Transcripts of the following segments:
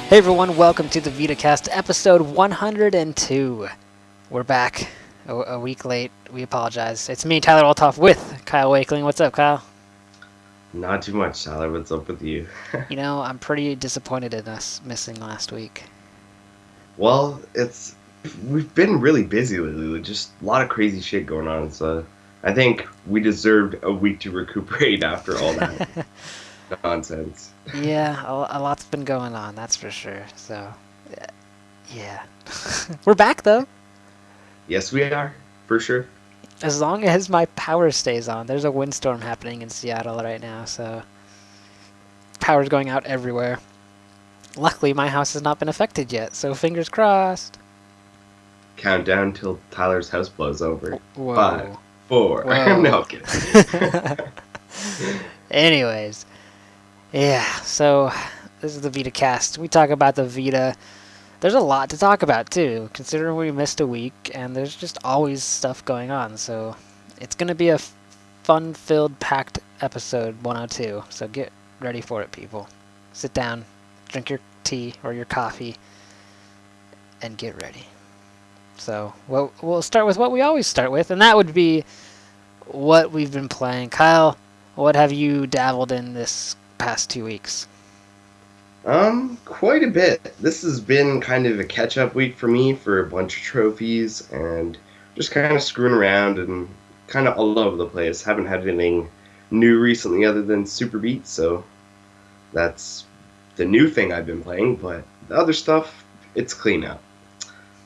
Hey everyone, welcome to the VitaCast, episode 102. We're back a week late. We apologize. It's me, Tyler Altoff, with Kyle Wakeling. What's up, Kyle? Not too much, Tyler. What's up with you? I'm pretty disappointed in us missing last week. Well, we've been really busy lately with just a lot of crazy shit going on. So I think we deserved a week to recuperate after all that nonsense. Yeah, a lot's been going on, that's for sure. So, yeah. We're back, though. Yes, we are, for sure. As long as my power stays on. There's a windstorm happening in Seattle right now, so power's going out everywhere. Luckily, my house has not been affected yet, so fingers crossed. Countdown till Tyler's house blows over. Whoa. 5, 4. Whoa. No, I'm kidding. Anyways, yeah, so this is the VitaCast. We talk about the Vita. There's a lot to talk about, too, considering we missed a week, and there's just always stuff going on. So it's going to be a fun-filled, packed episode 102. So get ready for it, people. Sit down, drink your tea or your coffee, and get ready. So we'll start with what we always start with, and that would be what we've been playing. Kyle, what have you dabbled in this past 2 weeks? Quite a bit. This has been kind of a catch-up week for me for a bunch of trophies and just kind of screwing around and kind of all over the place. Haven't had anything new recently other than Super Beat, so that's the new thing I've been playing, but the other stuff, it's clean up.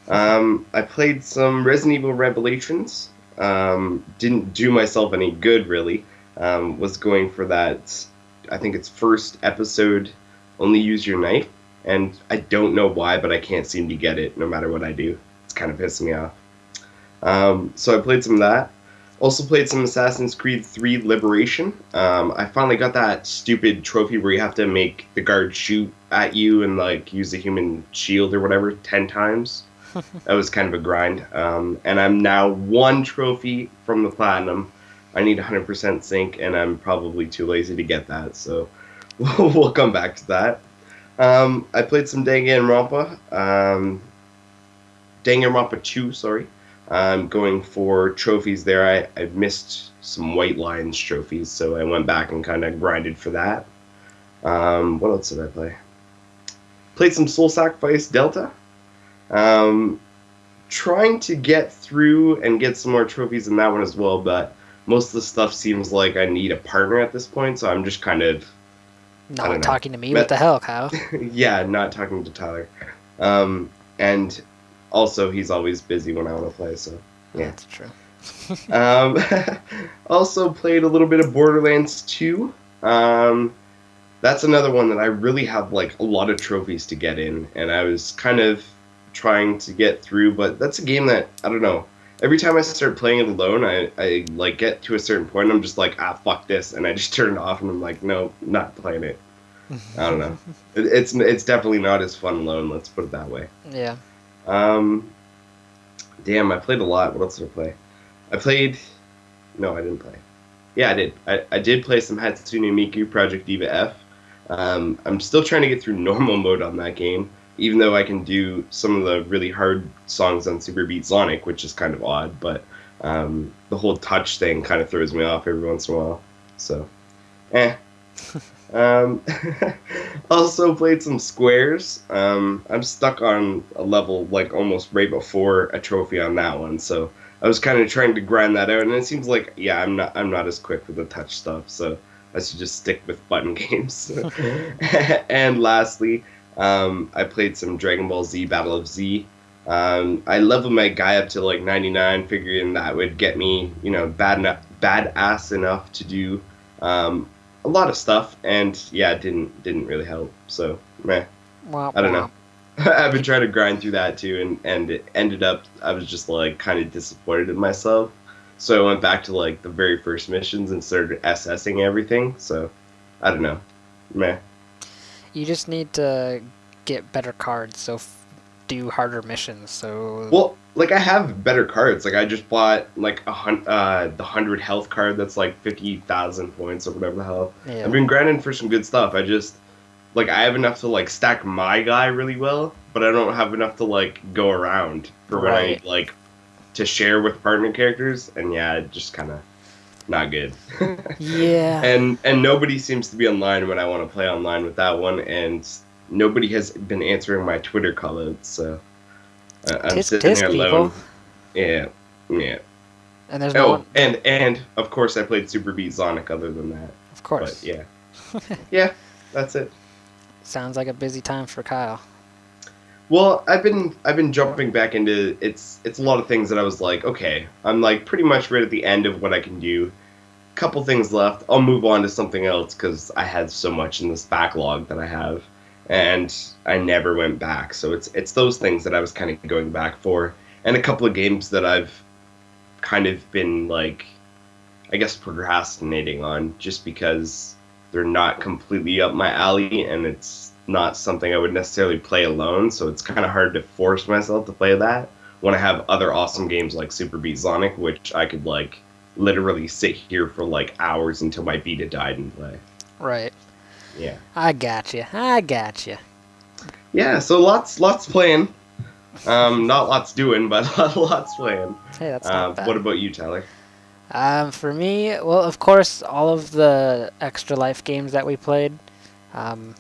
I played some Resident Evil Revelations. Didn't do myself any good, really. Was going for that, I think it's first episode, only use your knife, and I don't know why, but I can't seem to get it no matter what I do. It's kind of pissing me off. So I played some of that. Also played some Assassin's Creed 3 Liberation. I finally got that stupid trophy where you have to make the guard shoot at you and like use a human shield or whatever 10 times. That was kind of a grind. And I'm now one trophy from the Platinum. I need 100% sync, and I'm probably too lazy to get that, so we'll come back to that. I played some Danganronpa. Danganronpa 2, sorry. I'm going for trophies there. I missed some White Lions trophies, so I went back and kind of grinded for that. What else did I play? Played some Soul Sacrifice Delta. Trying to get through and get some more trophies in that one as well, but most of the stuff seems like I need a partner at this point, so I'm just kind of not talking to me. What the hell, Kyle? Yeah, not talking to Tyler. And also, he's always busy when I want to play, so yeah. That's true. Also played a little bit of Borderlands 2. That's another one that I really have like a lot of trophies to get in, and I was kind of trying to get through, but that's a game that, I don't know, every time I start playing it alone, I like get to a certain point, I'm just like, fuck this, and I just turn it off, and I'm like, no, not playing it. I don't know. It's definitely not as fun alone, let's put it that way. Yeah. Damn, I played a lot. What else did I play? No, I didn't play. Yeah, I did. I did play some Hatsune Miku Project Diva F. I'm still trying to get through normal mode on that game, even though I can do some of the really hard songs on Super Beat Sonic, which is kind of odd, but the whole touch thing kind of throws me off every once in a while. So, Also played some Squares. I'm stuck on a level like almost right before a trophy on that one, so I was kind of trying to grind that out, and it seems like, yeah, I'm not as quick with the touch stuff, so I should just stick with button games. And lastly, I played some Dragon Ball Z Battle of Z. I leveled my guy up to like 99, figuring that would get me, badass enough to do a lot of stuff, and yeah, it didn't really help. So, meh. I don't know. I've been trying to grind through that too, and it ended up, I was just like kind of disappointed in myself. So I went back to like the very first missions and started assessing everything. So, I don't know. Meh. You just need to get better cards, so do harder missions. So well, like I have better cards. Like I just bought like the 100 health card that's like 50,000 points or whatever the hell. Yeah. I've been grinding for some good stuff. like I have enough to like stack my guy really well, but I don't have enough to like go around for when I Right. need like to share with partner characters, and yeah, it just kind of not good. Yeah. And nobody seems to be online when I want to play online with that one, and nobody has been answering my Twitter callouts, so I'm Tisk sitting tisk, here people. alone. Yeah, yeah. And there's no Oh, one. and of course I played Super Beat Sonic. Other than that, Of but course. yeah, yeah, that's it. Sounds like a busy time for Kyle. Well, I've been jumping back into it's a lot of things that I was like, okay, I'm like pretty much right at the end of what I can do. Couple things left. I'll move on to something else because I had so much in this backlog that I have, and I never went back. So it's those things that I was kind of going back for, and a couple of games that I've kind of been like, I guess procrastinating on just because they're not completely up my alley, and it's not something I would necessarily play alone. So it's kind of hard to force myself to play that when I have other awesome games like Super Beat Sonic, which I could like literally sit here for like hours until my Vita died and play. Right. Yeah. I got you. I got you. Yeah, so lots playing. Not lots doing, but lots playing. Hey, that's not What bad. about you, Tyler? For me, well, of course, all of the extra life games that we played. Um,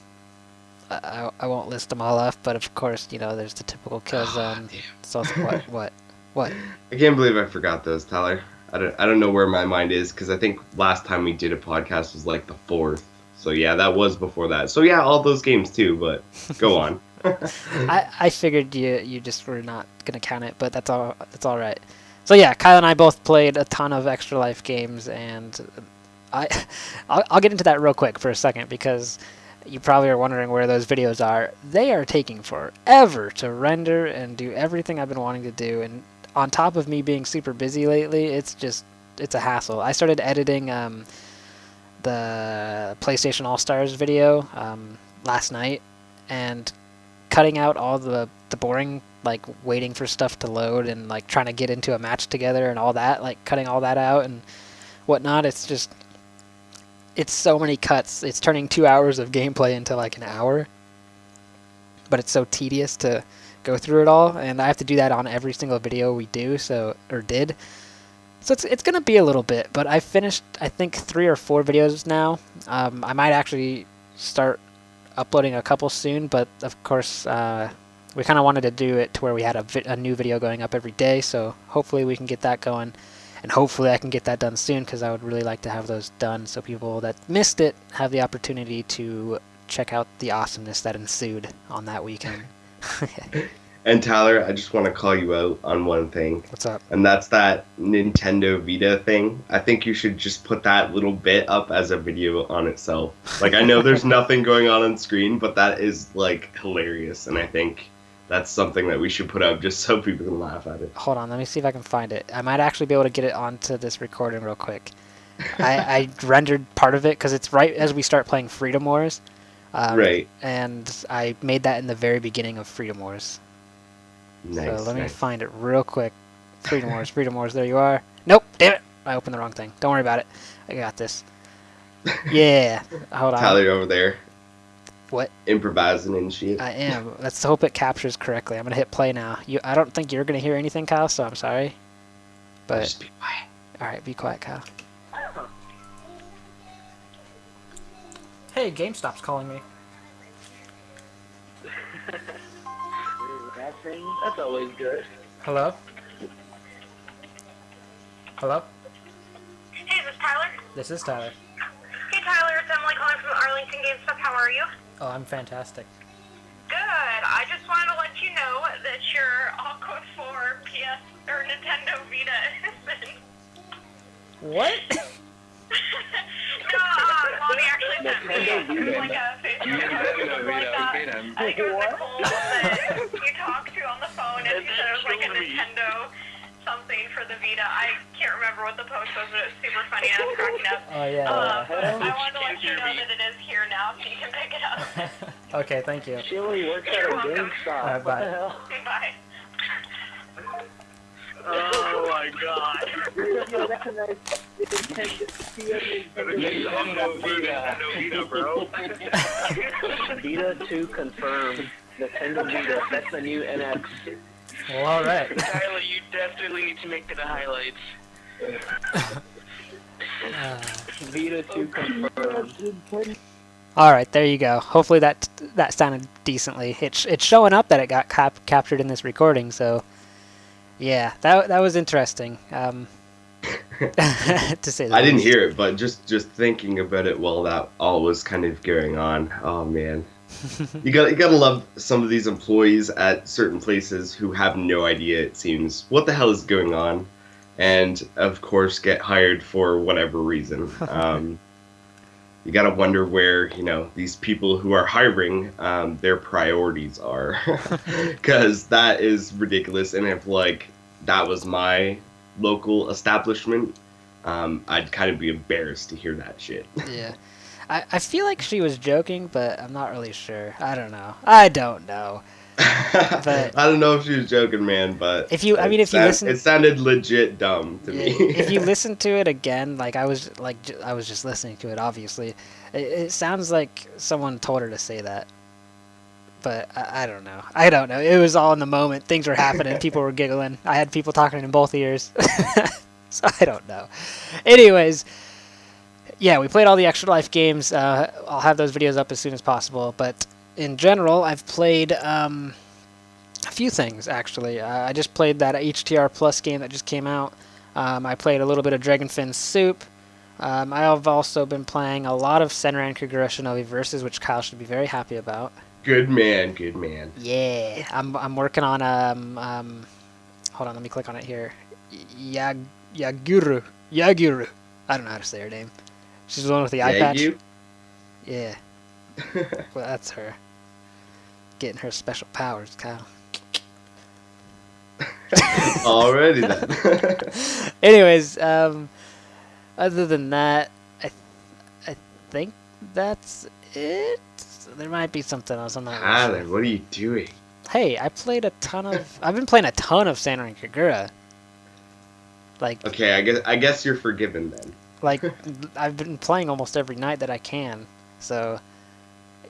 I won't list them all off, but of course, there's the typical Ah, Killzone. So damn. what? I can't believe I forgot those, Tyler. I don't know where my mind is because I think last time we did a podcast was like the fourth. So yeah, that was before that. So yeah, all those games too. But go on. I figured you just were not gonna count it, but that's all. That's all right. So yeah, Kyle and I both played a ton of extra life games, and I I'll get into that real quick for a second because you probably are wondering where those videos are. They are taking forever to render and do everything I've been wanting to do, and on top of me being super busy lately, it's a hassle. I started editing the PlayStation All Stars video last night, and cutting out all the boring like waiting for stuff to load and like trying to get into a match together and all that, like cutting all that out and whatnot. It's so many cuts. It's turning 2 hours of gameplay into like an hour, but it's so tedious to go through it all, and I have to do that on every single video we do, or did. So it's gonna be a little bit, but I finished I think 3 or 4 videos now. I might actually start uploading a couple soon, but of course we kind of wanted to do it to where we had a new video going up every day, so hopefully we can get that going, and hopefully I can get that done soon because I would really like to have those done so people that missed it have the opportunity to check out the awesomeness that ensued on that weekend. And Tyler, I just want to call you out on one thing, What's up? and that's that Nintendo Vita thing. I think you should just put that little bit up as a video on itself. Like, I know there's nothing going on screen, but that is, like, hilarious, and I think that's something that we should put up just so people can laugh at it. Hold on, let me see if I can find it. I might actually be able to get it onto this recording real quick. I rendered part of it because it's right as we start playing Freedom Wars. Right. And I made that in the very beginning of Freedom Wars. Nice, So let me nice. find it real quick. Freedom Wars, Freedom Wars, there you are. Nope, damn it. I opened the wrong thing. Don't worry about it. I got this. Yeah, hold on. Tyler over there What? improvising and shit. I am. Let's hope it captures correctly. I'm going to hit play now. I don't think you're going to hear anything, Kyle, so I'm sorry. But, Just be quiet. alright, be quiet, Kyle. Hey, GameStop's calling me. That's always good. Hello? Hello? Hey, is this Tyler? This is Tyler. Hey, Tyler, it's Emily calling from Arlington GameStop. How are you? Oh, I'm fantastic. Good. I just wanted to let you know that your Aqua 4 PS or Nintendo Vita is in. What? No, Mommy actually sent me it was like a Facebook post or something like that. I think it was Nicole that you talked to on the phone, and she said it was like a Nintendo something for the Vita. I can't remember what the post was, but it was super funny and I was cracking up. Oh, yeah. I wanted to let you know that it is here now, so you can pick it up. Okay, thank you. She only works at a GameStop. Alright, What bye. the hell? Bye. Oh my god. You recognize the Nintendo Vita, bro. Vita 2 confirmed. Nintendo Vita, that's the new NX. Well, all right. Tyler, you definitely need to make it the highlights. Vita 2 confirmed. All right, there you go. Hopefully that sounded decently. It's showing up that it got captured in this recording, so yeah, that was interesting. To say the I didn't least. hear it, but just thinking about it while that all was kind of going on. Oh man, you gotta love some of these employees at certain places who have no idea. It seems what the hell is going on, and of course get hired for whatever reason. You gotta wonder where these people who are hiring their priorities are, because that is ridiculous. And if that was my local establishment, I'd kind of be embarrassed to hear that shit. Yeah. I feel like she was joking, but I'm not really sure. I don't know. But I don't know if she was joking, man, but if you listen, it sounded legit dumb to me. if you listen to it again, I was just listening to it. Obviously, it sounds like someone told her to say that. But I don't know. It was all in the moment. Things were happening. People were giggling. I had people talking in both ears. So I don't know. Anyways, yeah, we played all the Extra Life games. I'll have those videos up as soon as possible. But in general, I've played a few things, actually. I just played that HTR Plus game that just came out. I played a little bit of Dragonfin Soup. I have also been playing a lot of Senran Kagura Shinobi Versus, which Kyle should be very happy about. Good man, good man. Yeah, I'm working on hold on, let me click on it here. Yaguru. I don't know how to say her name. She's the one with the eye patch. You? Yeah. Well, that's her. Getting her special powers, Kyle. Already then. Anyways, other than that, I think that's it. There might be something else. I'm not really Tyler, sure. what are you doing? Hey, I've been playing a ton of Senran Kagura. Okay, I guess you're forgiven then. I've been playing almost every night that I can, so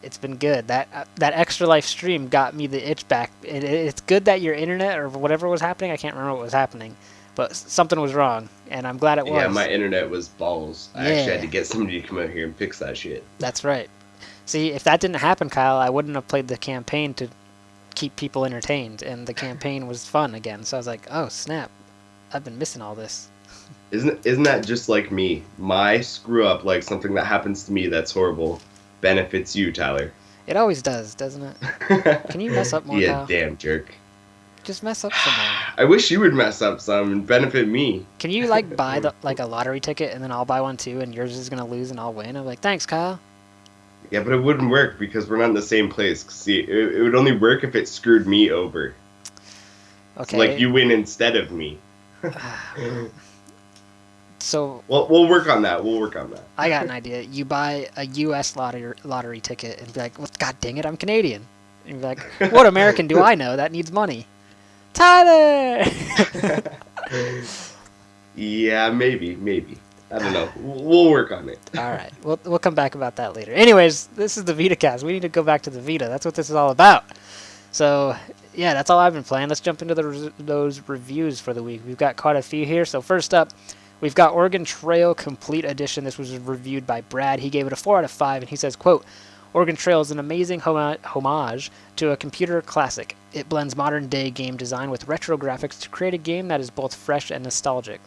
it's been good. That Extra Life stream got me the itch back. It's good that your internet or whatever was happening, I can't remember what was happening, but something was wrong, and I'm glad it was. Yeah, my internet was balls. I actually Yeah. had to get somebody to come out here and fix that shit. That's right. See, if that didn't happen, Kyle, I wouldn't have played the campaign to keep people entertained, and the campaign was fun again. So I was like, oh snap, I've been missing all this. Isn't that just like me? My screw up, something that happens to me that's horrible, benefits you, Tyler. It always does, doesn't it? Can you mess up more, Yeah, Kyle? damn jerk. Just mess up some more. I wish you would mess up some and benefit me. Can you buy a lottery ticket and then I'll buy one too, and yours is gonna lose and I'll win? I'm like, thanks, Kyle. Yeah, but it wouldn't work because we're not in the same place. See, it would only work if it screwed me over. Okay. So, you win instead of me. So Well, we'll work on that. I got an idea. You buy a U.S. lottery ticket and be like, well, God dang it, I'm Canadian. And you're like, what American do I know that needs money? Tyler! Yeah, maybe. I don't know. We'll work on it. All right. We'll come back about that later. Anyways, this is the VitaCast. We need to go back to the Vita. That's what this is all about. So, yeah, that's all I've been playing. Let's jump into those reviews for the week. We've got quite a few here. So first up, we've got Oregon Trail Complete Edition. This was reviewed by Brad. He gave it a 4 out of 5, and he says, quote, Oregon Trail is an amazing homage to a computer classic. It blends modern-day game design with retro graphics to create a game that is both fresh and nostalgic.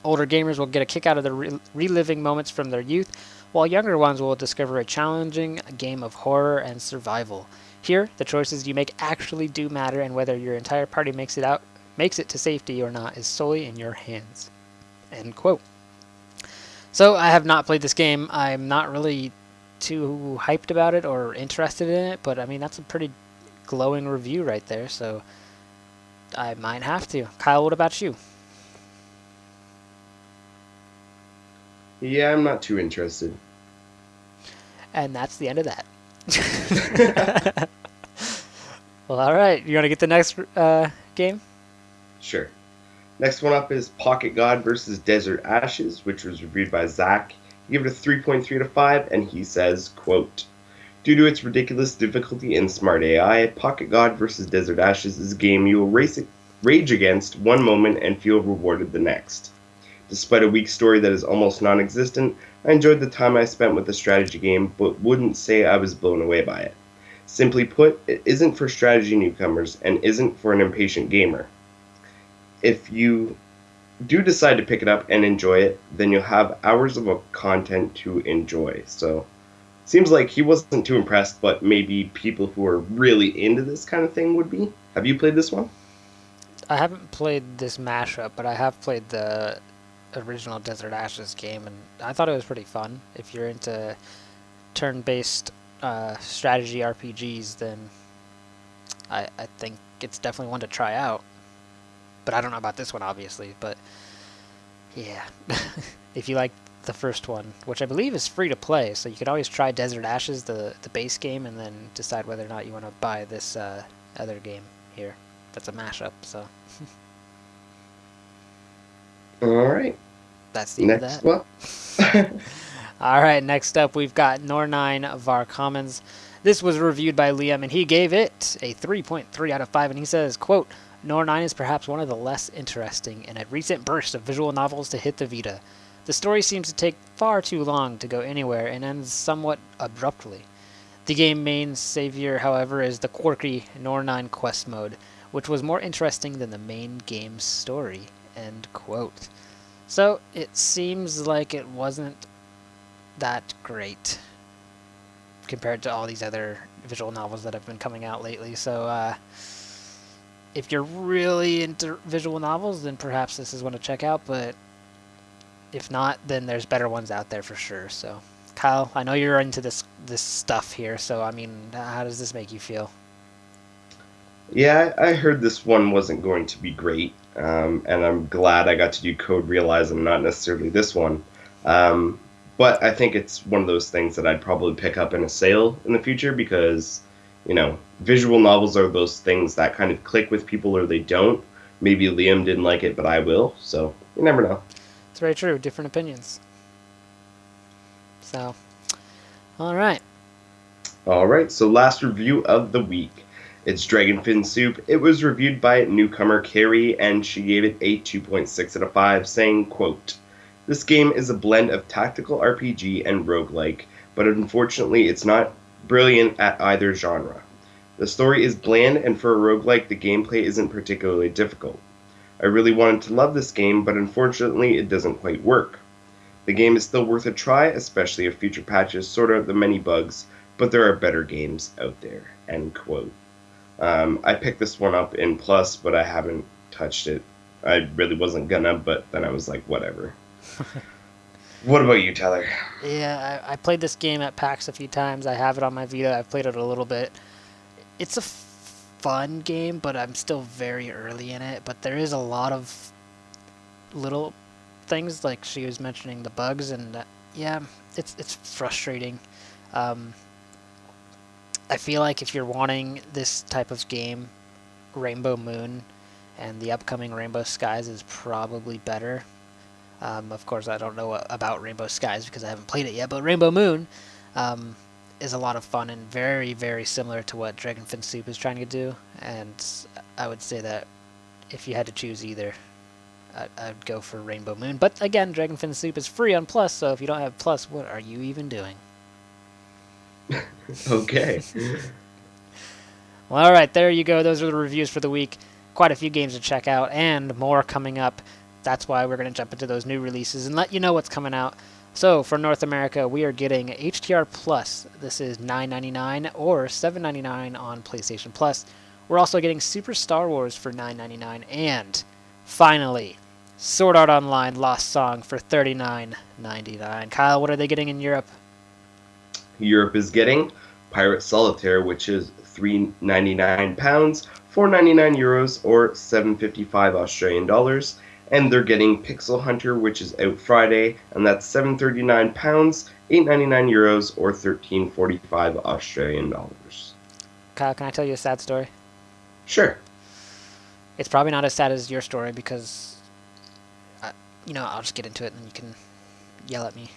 Older gamers will get a kick out of the reliving moments from their youth, while younger ones will discover a challenging game of horror and survival. Here, the choices you make actually do matter, and whether your entire party makes it to safety or not is solely in your hands. End quote. So I have not played this game. I'm not really too hyped about it or interested in it, but I mean, that's a pretty glowing review right there, so I might have to. Kyle, what about you? Yeah, I'm not too interested. And that's the end of that. Well, all right. You want to get the next game? Sure. Next one up is Pocket God versus Desert Ashes, which was reviewed by Zach. He gave it a 3.3 out of 5, and he says, quote, "Due to its ridiculous difficulty and smart AI, Pocket God vs. Desert Ashes is a game you will rage against one moment and feel rewarded the next. Despite a weak story that is almost non-existent, I enjoyed the time I spent with the strategy game, but wouldn't say I was blown away by it. Simply put, it isn't for strategy newcomers and isn't for an impatient gamer. If you do decide to pick it up and enjoy it, then you'll have hours of content to enjoy." So, seems like he wasn't too impressed, but maybe people who are really into this kind of thing would be. Have you played this one? I haven't played this mashup, but I have played the original Desert Ashes game, and I thought it was pretty fun. If you're into turn-based strategy RPGs, then I think it's definitely one to try out. But I don't know about this one, obviously. But yeah, if you like the first one, which I believe is free to play, so you could always try Desert Ashes, the base game, and then decide whether or not you want to buy this other game here. That's a mashup, so. All right. That's the end of Next that. one. All right, next up we've got Nor9 Var Commons. This was reviewed by Liam, and he gave it a 3.3 out of 5, and he says, quote, "Nor9 is perhaps one of the less interesting in a recent burst of visual novels to hit the Vita. The story seems to take far too long to go anywhere and ends somewhat abruptly. The game's main savior, however, is the quirky Nor9 quest mode, which was more interesting than the main game's story." End quote. So it seems like it wasn't that great compared to all these other visual novels that have been coming out lately. So if you're really into visual novels, then perhaps this is one to check out. But if not, then there's better ones out there for sure. So Kyle, I know you're into this stuff here. So I mean, how does this make you feel? Yeah, I heard this one wasn't going to be great, and I'm glad I got to do Code Realize and not necessarily this one. But I think it's one of those things that I'd probably pick up in a sale in the future because, visual novels are those things that kind of click with people or they don't. Maybe Liam didn't like it, but I will, so you never know. It's very true. Different opinions. So, all right. All right, so last review of the week. It's Dragonfin Soup. It was reviewed by newcomer Carrie, and she gave it a 2.6 out of 5, saying, quote, "This game is a blend of tactical RPG and roguelike, but unfortunately it's not brilliant at either genre. The story is bland, and for a roguelike, the gameplay isn't particularly difficult. I really wanted to love this game, but unfortunately it doesn't quite work. The game is still worth a try, especially if future patches sort out the many bugs, but there are better games out there." End quote. I picked this one up in Plus, but I haven't touched it. I really wasn't gonna, but then I was like, whatever. What about you, Tyler? Yeah, I played this game at PAX a few times. I have it on my Vita. I've played it a little bit. It's a fun game, but I'm still very early in it. But there is a lot of little things, like she was mentioning the bugs, and yeah, it's frustrating. I feel like if you're wanting this type of game, Rainbow Moon and the upcoming Rainbow Skies is probably better. Of course, I don't know about Rainbow Skies because I haven't played it yet, but Rainbow Moon is a lot of fun and very, very similar to what Dragonfin Soup is trying to do. And I would say that if you had to choose either, I'd go for Rainbow Moon. But again, Dragonfin Soup is free on Plus, so if you don't have Plus, what are you even doing? Okay. Well, all right, there you go. Those are the reviews for the week. Quite a few games to check out and more coming up. That's why we're going to jump into those new releases and let you know what's coming out. So for North America, we are getting HTR Plus. This is $9.99 or $7.99 on PlayStation Plus. We're also getting Super Star Wars for $9.99 and finally Sword Art Online Lost Song for $39.99. Kyle, what are they getting in Europe? Europe is getting Pirate Solitaire, which is £3.99, €4.99, or $7.55 Australian dollars. And they're getting Pixel Hunter, which is out Friday, and that's £7.39, €8.99, or $13.45 Australian dollars. Kyle, can I tell you a sad story? Sure. It's probably not as sad as your story because I'll just get into it and then you can yell at me.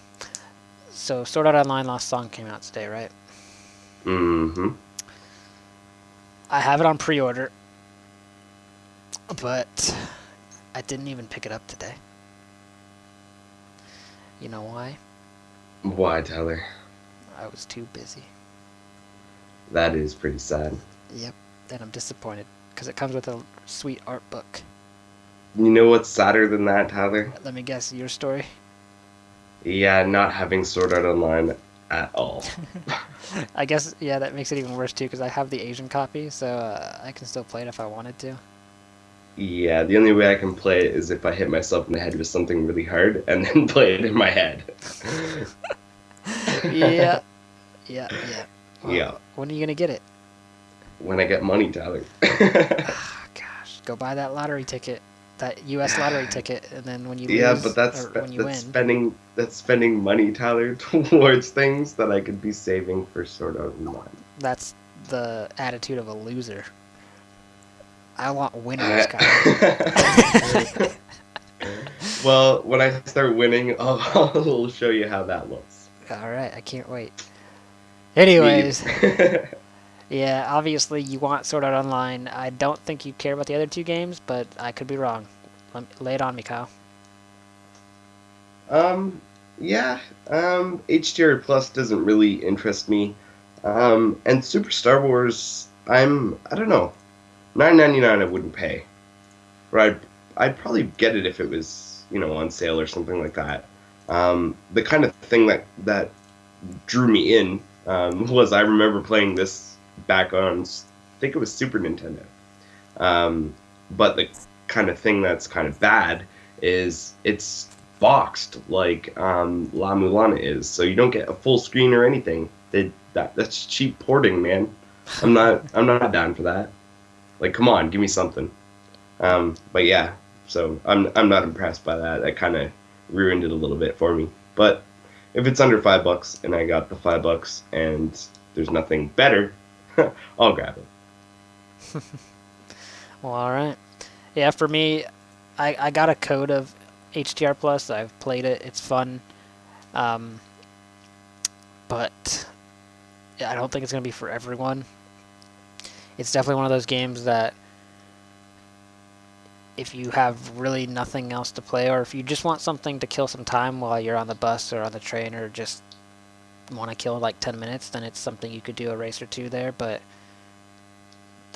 So Sword Art Online Lost Song came out today, right? Mm-hmm. I have it on pre-order, but I didn't even pick it up today. You know why? Why, Tyler? I was too busy. That is pretty sad. Yep, and I'm disappointed because it comes with a sweet art book. You know what's sadder than that, Tyler? Let me guess your story. Yeah, not having Sword Art Online at all. I guess, yeah, that makes it even worse too because I have the Asian copy, so I can still play it if I wanted to. Yeah, the only way I can play it is if I hit myself in the head with something really hard and then play it in my head. Yeah. Well, Yeah. when are you going to get it? When I get money, Tyler. Oh, gosh, go buy that lottery ticket, that U.S. lottery ticket, and then when you lose, Yeah, but when you that's spending money, Tyler, towards things that I could be saving for Sword Art Online. that's the attitude of a loser. I want winners, Kyle. Well, when I start winning, I'll show you how that looks. All right, I can't wait. Anyways, yeah, obviously you want Sword Art Online. I don't think you care about the other two games, but I could be wrong. Lay it on me, Kyle. Yeah, HDR Plus doesn't really interest me. And Super Star Wars, I don't know, $9.99 I wouldn't pay. Or I'd probably get it if it was, on sale or something like that. The kind of thing that drew me in was I remember playing this back on, I think it was Super Nintendo. But the kind of thing that's kind of bad is it's boxed like La Mulana is, so you don't get a full screen or anything. That's cheap porting, man. I'm not down for that. Like, come on, give me something. But yeah, so I'm not impressed by that. That kind of ruined it a little bit for me. But if it's under $5 and I got the $5 and there's nothing better, I'll grab it. Well, all right. Yeah, for me, I got a code of HDR Plus. I've played it. It's fun. But I don't think it's going to be for everyone. It's definitely one of those games that if you have really nothing else to play, or if you just want something to kill some time while you're on the bus or on the train, or just want to kill like 10 minutes, then it's something you could do a race or two there, but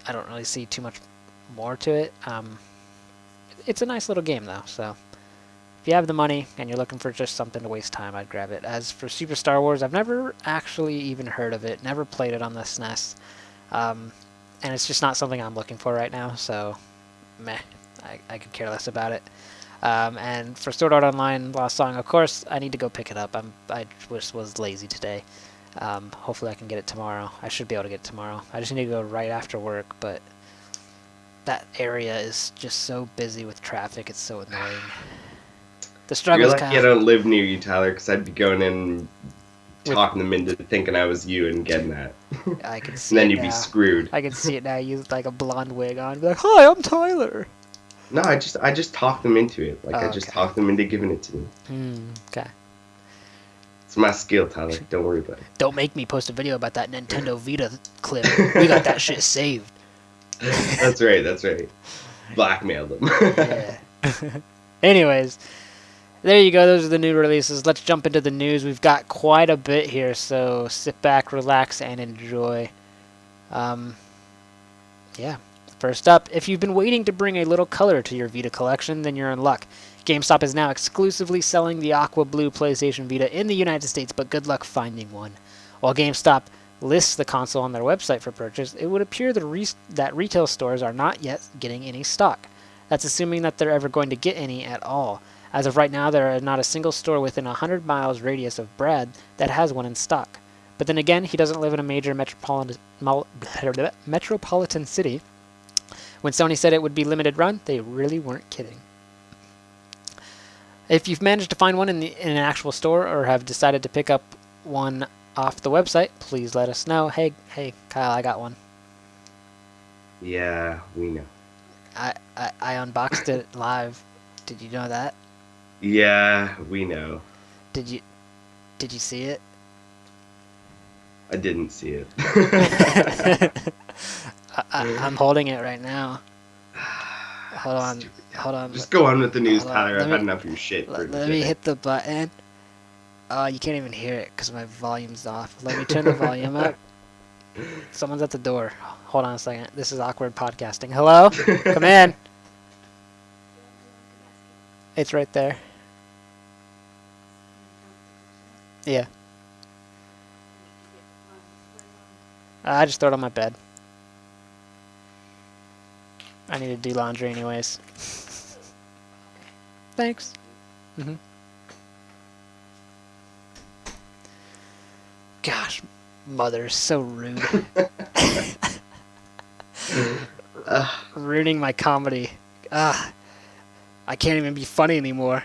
I don't really see too much more to it. It's a nice little game though, so if you have the money and you're looking for just something to waste time, I'd grab it. As for Super Star Wars, I've never actually even heard of it, never played it on the SNES, and it's just not something I'm looking for right now, so meh, I could care less about it. And for Sword Art Online Lost Song, of course, I need to go pick it up. I just was lazy today. Hopefully I can get it tomorrow. I should be able to get it tomorrow. I just need to go right after work, but that area is just so busy with traffic, it's so annoying. The struggle's You're lucky I don't live near you, Tyler, because I'd be going in and talking them into thinking I was you and getting that. I can see and then it you'd now. be screwed. I can see it now. You with like a blonde wig on. Be like, hi, I'm Tyler. No, I just talked them into it. Like, I just Okay. talked them into giving it to me. Okay. It's my skill, Tyler. Don't worry about it. Don't make me post a video about that Nintendo Vita clip. We got that shit saved. That's right. Blackmail them. Yeah. Anyways, there you go. Those are the new releases. Let's jump into the news. We've got quite a bit here, so sit back, relax, and enjoy. Yeah. First up, if you've been waiting to bring a little color to your Vita collection, then you're in luck. GameStop is now exclusively selling the Aqua Blue PlayStation Vita in the United States, but good luck finding one. While GameStop lists the console on their website for purchase, it would appear that retail stores are not yet getting any stock. That's assuming that they're ever going to get any at all. As of right now, there is not a single store within a 100 miles radius of Brad that has one in stock. But then again, he doesn't live in a major metropolitan city. When Sony said it would be limited run, they really weren't kidding. If you've managed to find one in an actual store or have decided to pick up one off the website, please let us know. Hey, Kyle, I got one. Yeah, we know. I unboxed it live. Did you know that? Yeah, we know. Did you see it? I didn't see it. I'm holding it right now. Hold on. Stupid. Hold on. Just go on with the news, Hold on. Tyler. Let I've me- had enough of your shit for Let today. me hit the button. Oh, you can't even hear it because my volume's off. Let me turn the volume up. Someone's at the door. Hold on a second. This is awkward podcasting. Hello? Come in. It's right there. Yeah. I just throw it on my bed. I need to do laundry anyways. Thanks. Gosh, mother is so rude. Ruining my comedy. I can't even be funny anymore.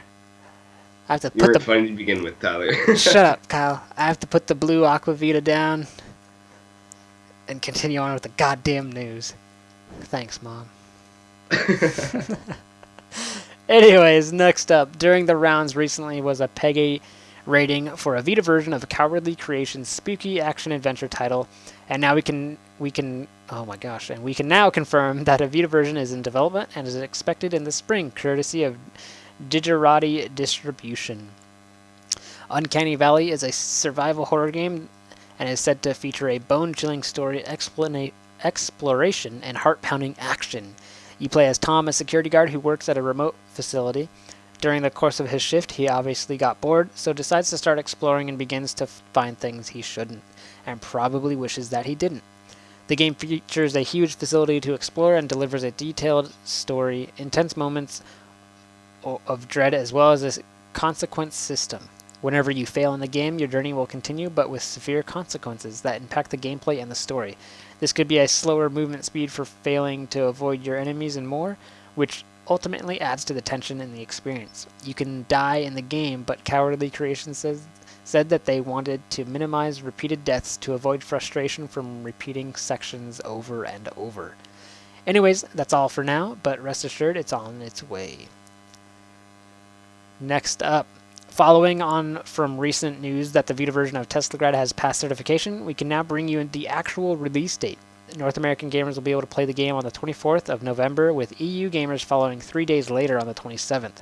I have to You put weren't the... funny to begin with, Tyler. Shut up, Kyle. I have to put the blue Aquavita down and continue on with the goddamn news. Thanks, Mom. Anyways, next up, during the rounds recently was a PEGI rating for a Vita version of Cowardly Creation's spooky action-adventure title, and now we can oh my gosh, and we can now confirm that a Vita version is in development and is expected in the spring, courtesy of Digerati Distribution. Uncanny Valley is a survival horror game and is said to feature a bone-chilling story, exploration, and heart-pounding action. You play as Tom, a security guard who works at a remote facility. During the course of his shift, he obviously got bored, so decides to start exploring and begins to find things he shouldn't, and probably wishes that he didn't. The game features a huge facility to explore and delivers a detailed story, intense moments of dread, as well as a consequence system. Whenever you fail in the game, your journey will continue, but with severe consequences that impact the gameplay and the story. This could be a slower movement speed for failing to avoid your enemies and more, which ultimately adds to the tension in the experience. You can die in the game, but Cowardly Creation said that they wanted to minimize repeated deaths to avoid frustration from repeating sections over and over. Anyways, that's all for now, but rest assured it's on its way. Next up, following on from recent news that the Vita version of Teslagrad has passed certification, we can now bring you the actual release date. North American gamers will be able to play the game on the 24th of November, with EU gamers following 3 days later on the 27th.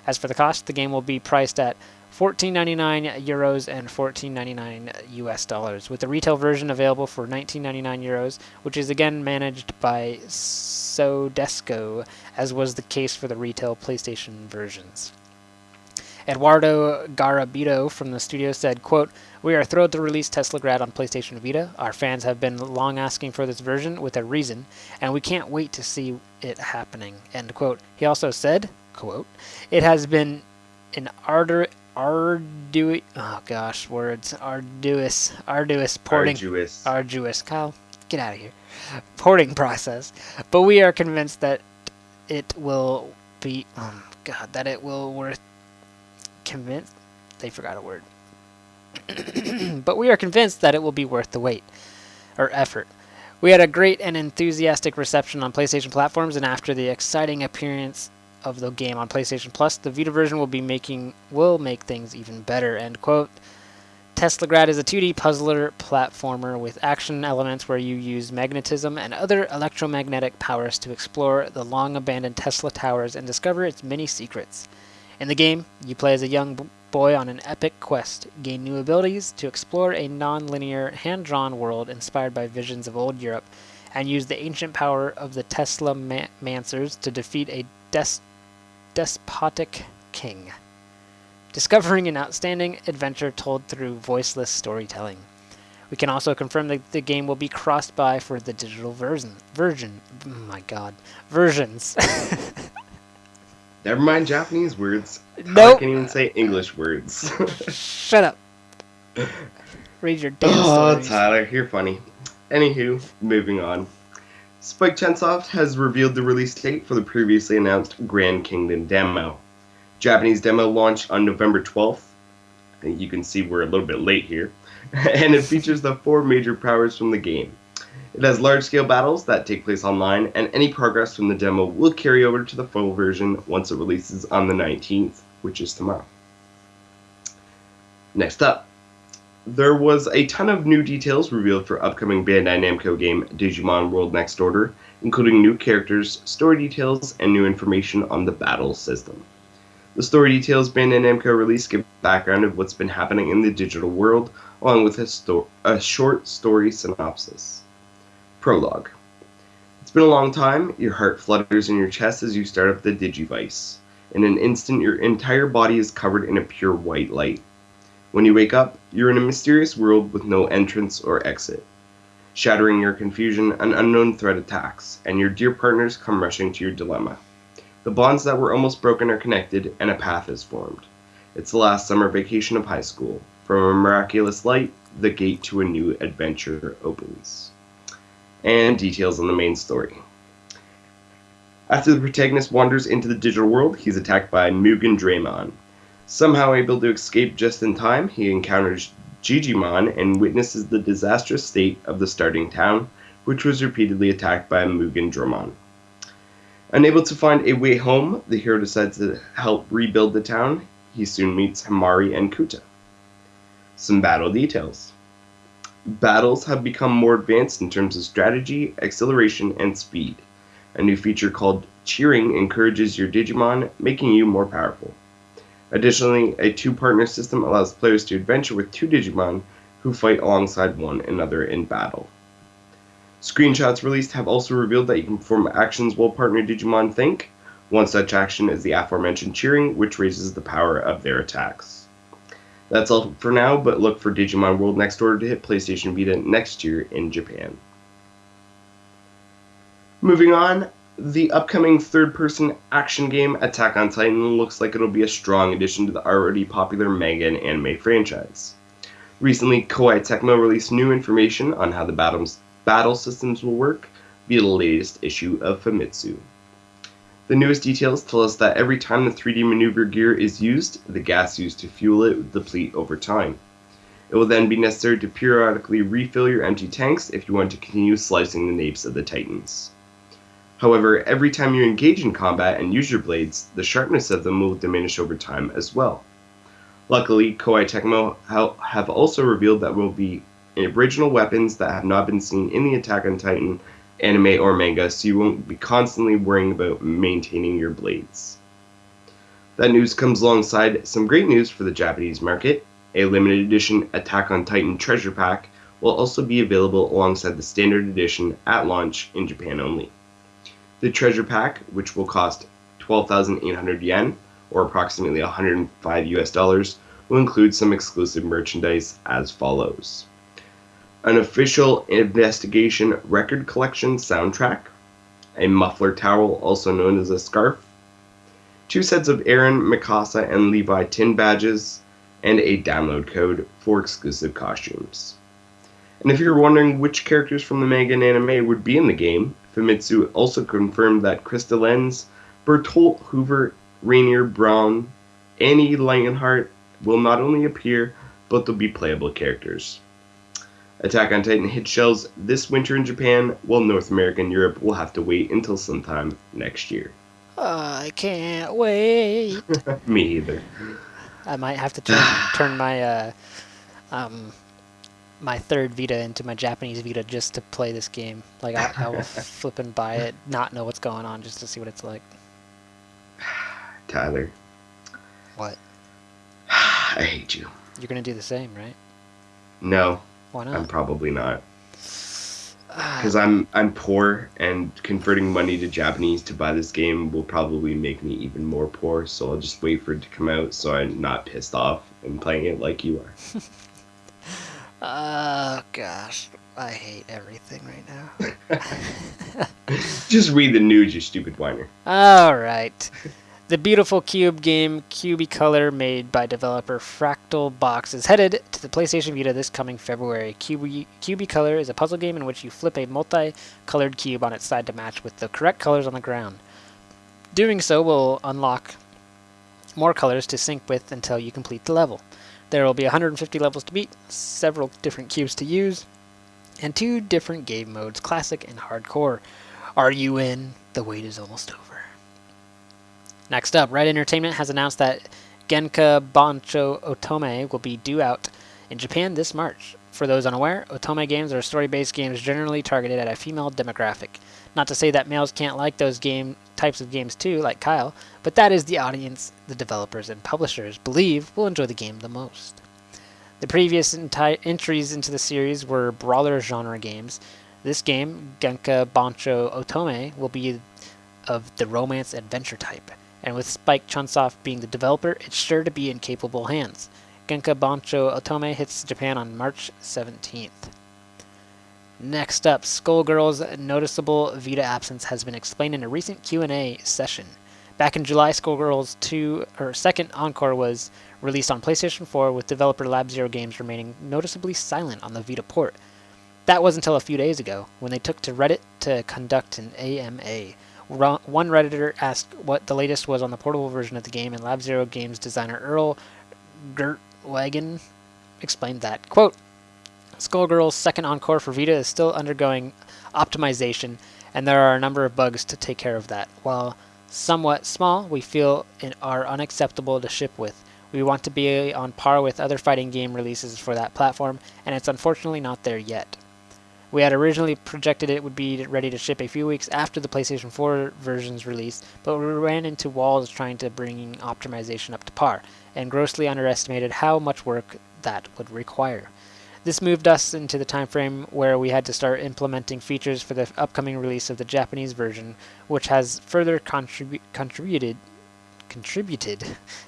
As for the cost, the game will be priced at €14.99 and $14.99 with the retail version available for €19.99, which is again managed by Sodesco, as was the case for the retail PlayStation versions. Eduardo Garabito from the studio said, quote, "We are thrilled to release Teslagrad on PlayStation Vita. Our fans have been long asking for this version with a reason, and we can't wait to see it happening," end quote. He also said, quote, "It has been an arduous Kyle, get out of here, porting process, but we are convinced that it will be, they forgot a word. But we are convinced that it will be worth the wait, or effort. We had a great and enthusiastic reception on PlayStation platforms, and after the exciting appearance of the game on PlayStation Plus, the Vita version will make things even better," end quote. Teslagrad is a 2D puzzler platformer with action elements where you use magnetism and other electromagnetic powers to explore the long-abandoned Tesla towers and discover its many secrets. In the game, you play as a young boy on an epic quest, gain new abilities to explore a non-linear, hand-drawn world inspired by visions of old Europe, and use the ancient power of the Tesla Mancers to defeat a despotic king. Discovering an outstanding adventure told through voiceless storytelling. We can also confirm that the game will be cross-buy for the digital versions. Never mind Japanese words. Nope. I can't even say English words. Shut up. Read your damn Oh, stories. Tyler, you're funny. Anywho, moving on. Spike Chunsoft has revealed the release date for the previously announced Grand Kingdom demo. Japanese demo launched on November 12th. And you can see we're a little bit late here. And it features the 4 major powers from the game. It has large-scale battles that take place online, and any progress from the demo will carry over to the full version once it releases on the 19th, which is tomorrow. Next up, there was a ton of new details revealed for upcoming Bandai Namco game Digimon World Next Order, including new characters, story details, and new information on the battle system. The story details Bandai Namco released give background of what's been happening in the digital world, along with a short story synopsis. Prologue. It's been a long time. Your heart flutters in your chest as you start up the Digivice. In an instant, your entire body is covered in a pure white light. When you wake up, you're in a mysterious world with no entrance or exit. Shattering your confusion, an unknown threat attacks, and your dear partners come rushing to your dilemma. The bonds that were almost broken are connected, and a path is formed. It's the last summer vacation of high school. From a miraculous light, the gate to a new adventure opens. And details on the main story. After the protagonist wanders into the digital world, he's attacked by Mugen Draymon. Somehow able to escape just in time, he encounters Gigimon and witnesses the disastrous state of the starting town, which was repeatedly attacked by Mugen Draymon. Unable to find a way home, the hero decides to help rebuild the town. He soon meets Himari and Kuta. Some battle details. Battles have become more advanced in terms of strategy, acceleration, and speed. A new feature called Cheering encourages your Digimon, making you more powerful. Additionally, a two-partner system allows players to adventure with two Digimon who fight alongside one another in battle. Screenshots released have also revealed that you can perform actions while partner Digimon think. One such action is the aforementioned Cheering, which raises the power of their attacks. That's all for now, but look for Digimon World Next Order to hit PlayStation Vita next year in Japan. Moving on, the upcoming third-person action game Attack on Titan looks like it'll be a strong addition to the already popular manga and anime franchise. Recently, Koei Tecmo released new information on how the battle systems will work via the latest issue of Famitsu. The newest details tell us that every time the 3D maneuver gear is used, the gas used to fuel it will deplete over time. It will then be necessary to periodically refill your empty tanks if you want to continue slicing the napes of the Titans. However, every time you engage in combat and use your blades, the sharpness of them will diminish over time as well. Luckily, Koei Tecmo have also revealed that there will be original weapons that have not been seen in the Attack on Titan anime or manga, so you won't be constantly worrying about maintaining your blades. That news comes alongside some great news for the Japanese market. A limited edition Attack on Titan treasure pack will also be available alongside the standard edition at launch in Japan only. The treasure pack, which will cost 12,800 yen, or approximately $105, will include some exclusive merchandise as follows. An official investigation record collection soundtrack, a muffler towel also known as a scarf, 2 sets of Aaron, Mikasa, and Levi tin badges, and a download code for exclusive costumes. And if you're wondering which characters from the manga and anime would be in the game, Famitsu also confirmed that Krista Lenz, Bertolt Hoover, Rainier Brown, Annie Lionheart will not only appear, but they'll be playable characters. Attack on Titan hit shelves this winter in Japan, while North America and Europe will have to wait until sometime next year. I can't wait. Me either. I might have to turn my my third Vita into my Japanese Vita just to play this game. Like I will flip and buy it, not know what's going on, just to see what it's like. Tyler. What? I hate you. You're gonna do the same, right? No. Why not? I'm probably not. Because I'm poor, and converting money to Japanese to buy this game will probably make me even more poor, so I'll just wait for it to come out so I'm not pissed off and playing it like you are. Oh, gosh. I hate everything right now. Just read the news, you stupid whiner. Alright. The beautiful cube game Cubicolor, made by developer Fractal Box, is headed to the PlayStation Vita this coming February. Cubicolor is a puzzle game in which you flip a multi-colored cube on its side to match with the correct colors on the ground. Doing so will unlock more colors to sync with until you complete the level. There will be 150 levels to beat, several different cubes to use, and 2 different game modes, Classic and Hardcore. Are you in? The wait is almost over. Next up, Red Entertainment has announced that Genka Bancho Otome will be due out in Japan this March. For those unaware, Otome games are story-based games generally targeted at a female demographic. Not to say that males can't like those types of games too, like Kyle, but that is the audience the developers and publishers believe will enjoy the game the most. The previous entries into the series were brawler genre games. This game, Genka Bancho Otome, will be of the romance adventure type, and with Spike Chunsoft being the developer, it's sure to be in capable hands. Genka Bancho Otome hits Japan on March 17th. Next up, Skullgirl's noticeable Vita absence has been explained in a recent Q&A session. Back in July, Skullgirl's second encore was released on PlayStation 4, with developer Lab Zero Games remaining noticeably silent on the Vita port. That was until a few days ago, when they took to Reddit to conduct an AMA. One Redditor asked what the latest was on the portable version of the game, and Lab Zero Games designer Earl Gertwagen explained that, quote, Skullgirl's second encore for Vita is still undergoing optimization, and there are a number of bugs to take care of that. While somewhat small, we feel are unacceptable to ship with. We want to be on par with other fighting game releases for that platform, and it's unfortunately not there yet. We had originally projected it would be ready to ship a few weeks after the PlayStation 4 version's release, but we ran into walls trying to bring optimization up to par, and grossly underestimated how much work that would require. This moved us into the time frame where we had to start implementing features for the upcoming release of the Japanese version, which has further contributed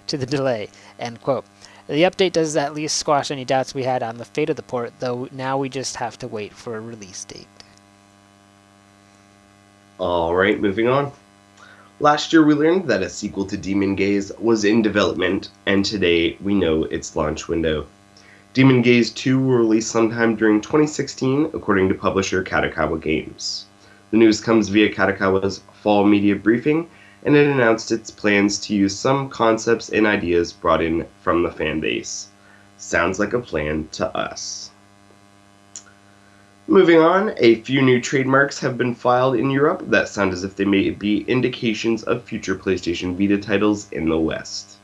to the delay, end quote. The update does at least squash any doubts we had on the fate of the port, though now we just have to wait for a release date. Alright, moving on. Last year we learned that a sequel to Demon Gaze was in development, and today we know its launch window. Demon Gaze 2 will release sometime during 2016, according to publisher Kadokawa Games. The news comes via Kadokawa's fall media briefing, and it announced its plans to use some concepts and ideas brought in from the fanbase. Sounds like a plan to us. Moving on, a few new trademarks have been filed in Europe that sound as if they may be indications of future PlayStation Vita titles in the West.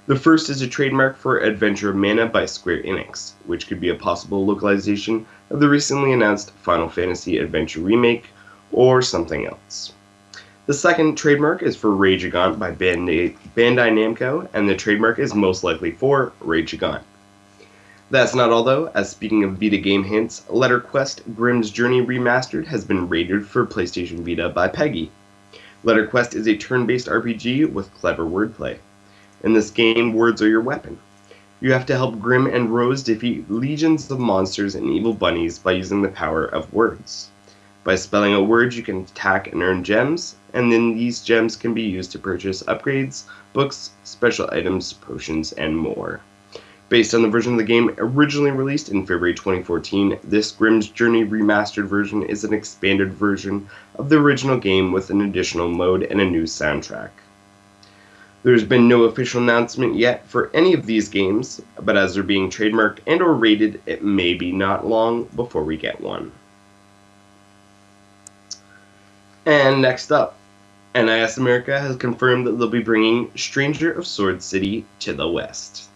The first is a trademark for Adventure of Mana by Square Enix, which could be a possible localization of the recently announced Final Fantasy Adventure Remake, or something else. The second trademark is for Rage Gigant by Bandai Namco, and the trademark is most likely for Rage Gigant. That's not all though, as speaking of Vita game hints, Letter Quest Grimm's Journey Remastered has been rated for PlayStation Vita by Peggy. Letter Quest is a turn-based RPG with clever wordplay. In this game, words are your weapon. You have to help Grimm and Rose defeat legions of monsters and evil bunnies by using the power of words. By spelling out words, you can attack and earn gems, and then these gems can be used to purchase upgrades, books, special items, potions, and more. Based on the version of the game originally released in February 2014, this Grimm's Journey Remastered version is an expanded version of the original game with an additional mode and a new soundtrack. There's been no official announcement yet for any of these games, but as they're being trademarked and or rated, it may be not long before we get one. And next up, NIS America has confirmed that they'll be bringing Stranger of Sword City to the West.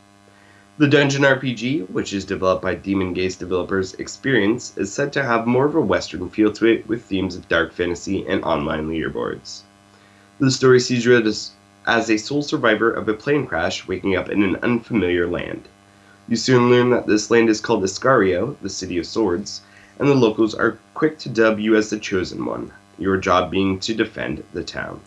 The dungeon RPG, which is developed by Demon Gaze developers Experience, is said to have more of a Western feel to it with themes of dark fantasy and online leaderboards. The story sees you as a sole survivor of a plane crash waking up in an unfamiliar land. You soon learn that this land is called Iscario, the City of Swords, and the locals are quick to dub you as the Chosen One, your job being to defend the town.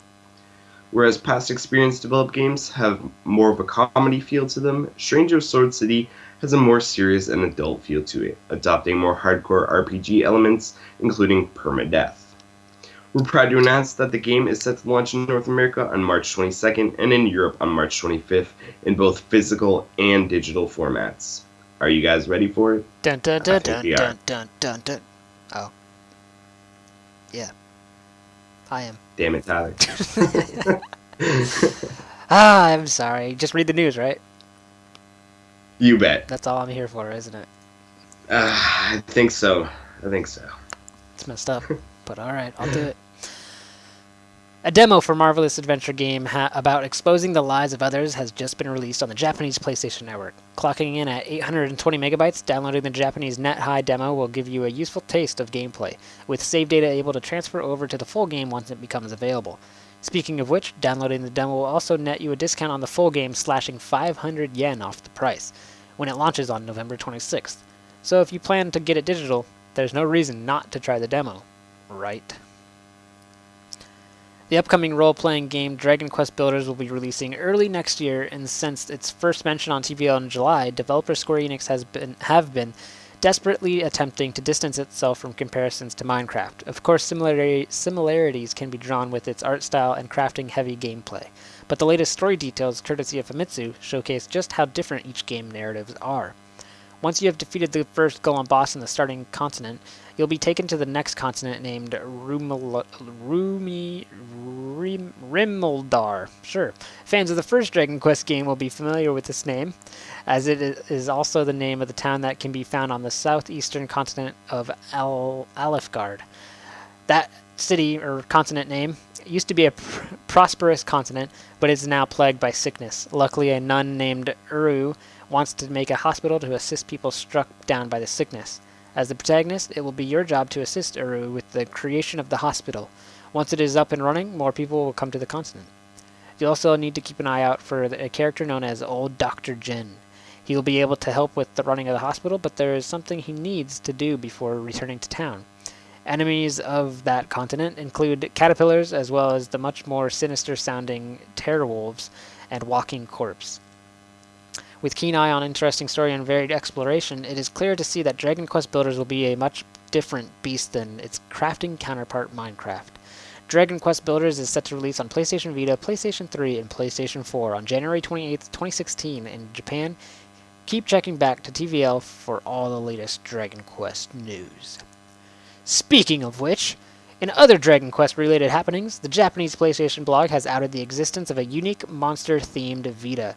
Whereas past Experience developed games have more of a comedy feel to them, Stranger of Sword City has a more serious and adult feel to it, adopting more hardcore RPG elements, including permadeath. We're proud to announce that the game is set to launch in North America on March 22nd and in Europe on March 25th in both physical and digital formats. Are you guys ready for it? Dun dun dun dun dun dun dun dun. Oh. Yeah. I am. Damn it, Tyler. I'm sorry. Just read the news, right? You bet. That's all I'm here for, isn't it? I think so. It's messed up, but alright, I'll do it. A demo for Marvelous Adventure game about exposing the lies of others has just been released on the Japanese PlayStation Network. Clocking in at 820 megabytes, downloading the Japanese net-high demo will give you a useful taste of gameplay, with save data able to transfer over to the full game once it becomes available. Speaking of which, downloading the demo will also net you a discount on the full game, slashing 500 yen off the price, when it launches on November 26th. So if you plan to get it digital, there's no reason not to try the demo, right? The upcoming role-playing game Dragon Quest Builders will be releasing early next year, and since its first mention on TVL in July, developer Square Enix have been desperately attempting to distance itself from comparisons to Minecraft. Of course, similarities can be drawn with its art style and crafting-heavy gameplay, but the latest story details, courtesy of Famitsu, showcase just how different each game narratives are. Once you have defeated the first golem boss in the starting continent, you'll be taken to the next continent named Rimeldar. Sure. Fans of the first Dragon Quest game will be familiar with this name, as it is also the name of the town that can be found on the southeastern continent of Alefgard. That city, or continent name, used to be a prosperous continent, but is now plagued by sickness. Luckily, a nun named Uru wants to make a hospital to assist people struck down by the sickness. As the protagonist, it will be your job to assist Uru with the creation of the hospital. Once it is up and running, more people will come to the continent. You also need to keep an eye out for a character known as Old Dr. Jin. He will be able to help with the running of the hospital, but there is something he needs to do before returning to town. Enemies of that continent include caterpillars, as well as the much more sinister-sounding terrorwolves and walking corpse. With keen eye on interesting story and varied exploration, it is clear to see that Dragon Quest Builders will be a much different beast than its crafting counterpart Minecraft. Dragon Quest Builders is set to release on PlayStation Vita, PlayStation 3, and PlayStation 4 on January 28, 2016 in Japan. Keep checking back to TVL for all the latest Dragon Quest news. Speaking of which, in other Dragon Quest related happenings, the Japanese PlayStation blog has outed the existence of a unique monster-themed Vita,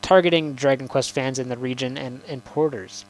targeting Dragon Quest fans in the region and importers.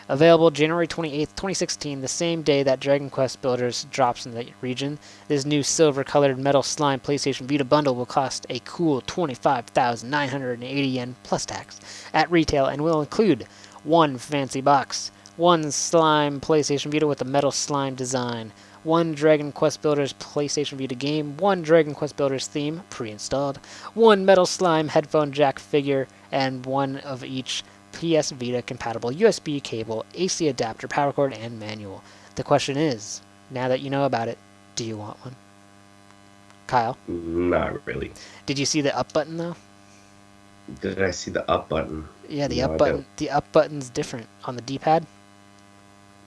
Available January 28th, 2016, the same day that Dragon Quest Builders drops in the region, this new silver-colored Metal Slime PlayStation Vita bundle will cost a cool 25,980 yen plus tax at retail and will include one fancy box, one slime PlayStation Vita with a Metal Slime design, one Dragon Quest Builders PlayStation Vita game, one Dragon Quest Builders theme, pre-installed, one Metal Slime headphone jack figure, and one of each PS Vita compatible USB cable, AC adapter, power cord, and manual. The question is, now that you know about it, do you want one? Kyle? Not really. Did you see the up button though? Did I see the up button? Yeah, the No, up button. The up button's different on the D-pad.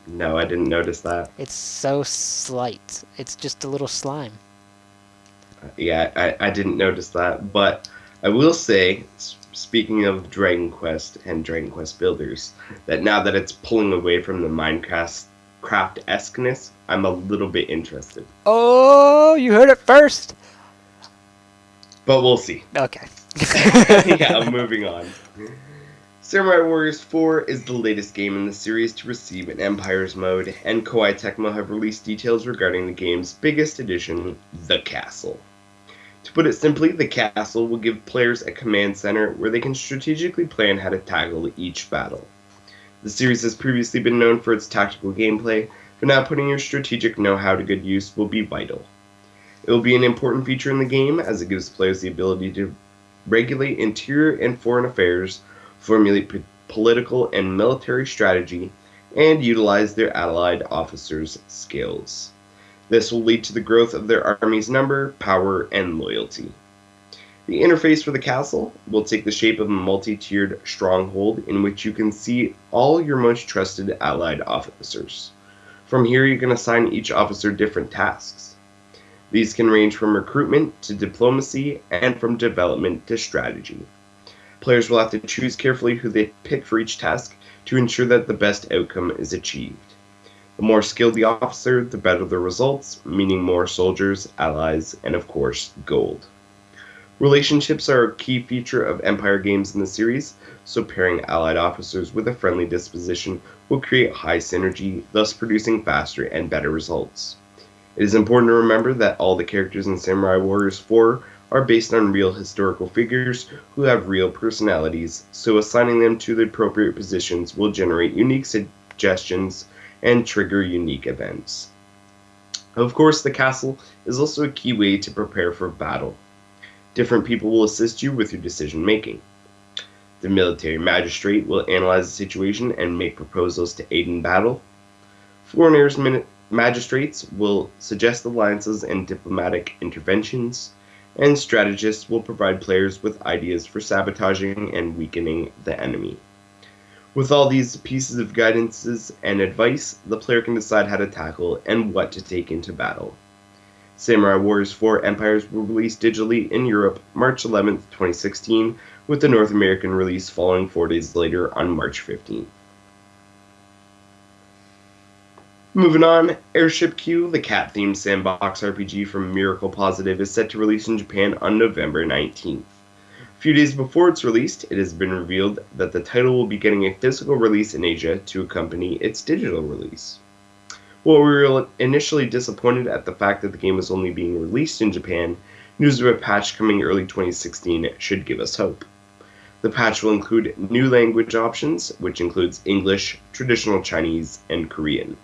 No, I didn't notice that. It's so slight. It's just a little slime. Yeah, I didn't notice that. But I will say, speaking of Dragon Quest and Dragon Quest Builders, that now that it's pulling away from the Minecraft-esqueness, I'm a little bit interested. Oh, you heard it first. But we'll see. Okay. Yeah, moving on. Samurai Warriors 4 is the latest game in the series to receive an Empires mode, and Koei Tecmo have released details regarding the game's biggest addition, the Castle. To put it simply, the Castle will give players a command center where they can strategically plan how to tackle each battle. The series has previously been known for its tactical gameplay, but now putting your strategic know-how to good use will be vital. It will be an important feature in the game as it gives players the ability to regulate interior and foreign affairs, formulate political and military strategy, and utilize their allied officers' skills. This will lead to the growth of their army's number, power, and loyalty. The interface for the castle will take the shape of a multi-tiered stronghold in which you can see all your most trusted allied officers. From here you can assign each officer different tasks. These can range from recruitment to diplomacy and from development to strategy. Players will have to choose carefully who they pick for each task to ensure that the best outcome is achieved. The more skilled the officer, the better the results, meaning more soldiers, allies, and of course, gold. Relationships are a key feature of Empire games in the series, so pairing allied officers with a friendly disposition will create high synergy, thus producing faster and better results. It is important to remember that all the characters in Samurai Warriors 4 are based on real historical figures who have real personalities, so assigning them to the appropriate positions will generate unique suggestions and trigger unique events. Of course, the castle is also a key way to prepare for battle. Different people will assist you with your decision making. The military magistrate will analyze the situation and make proposals to aid in battle. Foreigners magistrates will suggest alliances and diplomatic interventions, and strategists will provide players with ideas for sabotaging and weakening the enemy. With all these pieces of guidances and advice, the player can decide how to tackle and what to take into battle. Samurai Warriors 4 Empires will release digitally in Europe March 11, 2016, with the North American release following 4 days later on March 15th. Moving on, Airship Q, the cat-themed sandbox RPG from Miracle Positive, is set to release in Japan on November 19th. A few days before its release, it has been revealed that the title will be getting a physical release in Asia to accompany its digital release. While we were initially disappointed at the fact that the game was only being released in Japan, news of a patch coming early 2016 should give us hope. The patch will include new language options, which includes English, traditional Chinese, and Korean.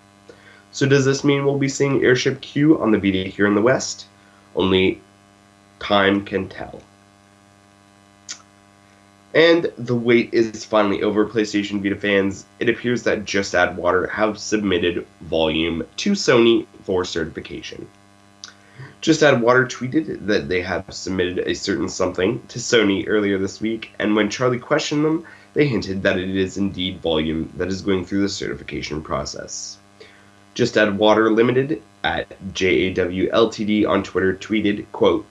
So does this mean we'll be seeing Airship Q on the Vita here in the West? Only time can tell. And the wait is finally over, PlayStation Vita fans. It appears that Just Add Water have submitted Volume to Sony for certification. Just Add Water tweeted that they have submitted a certain something to Sony earlier this week, and when Charlie questioned them, they hinted that it is indeed Volume that is going through the certification process. Just Add Water Limited at JAW Ltd on Twitter tweeted, quote,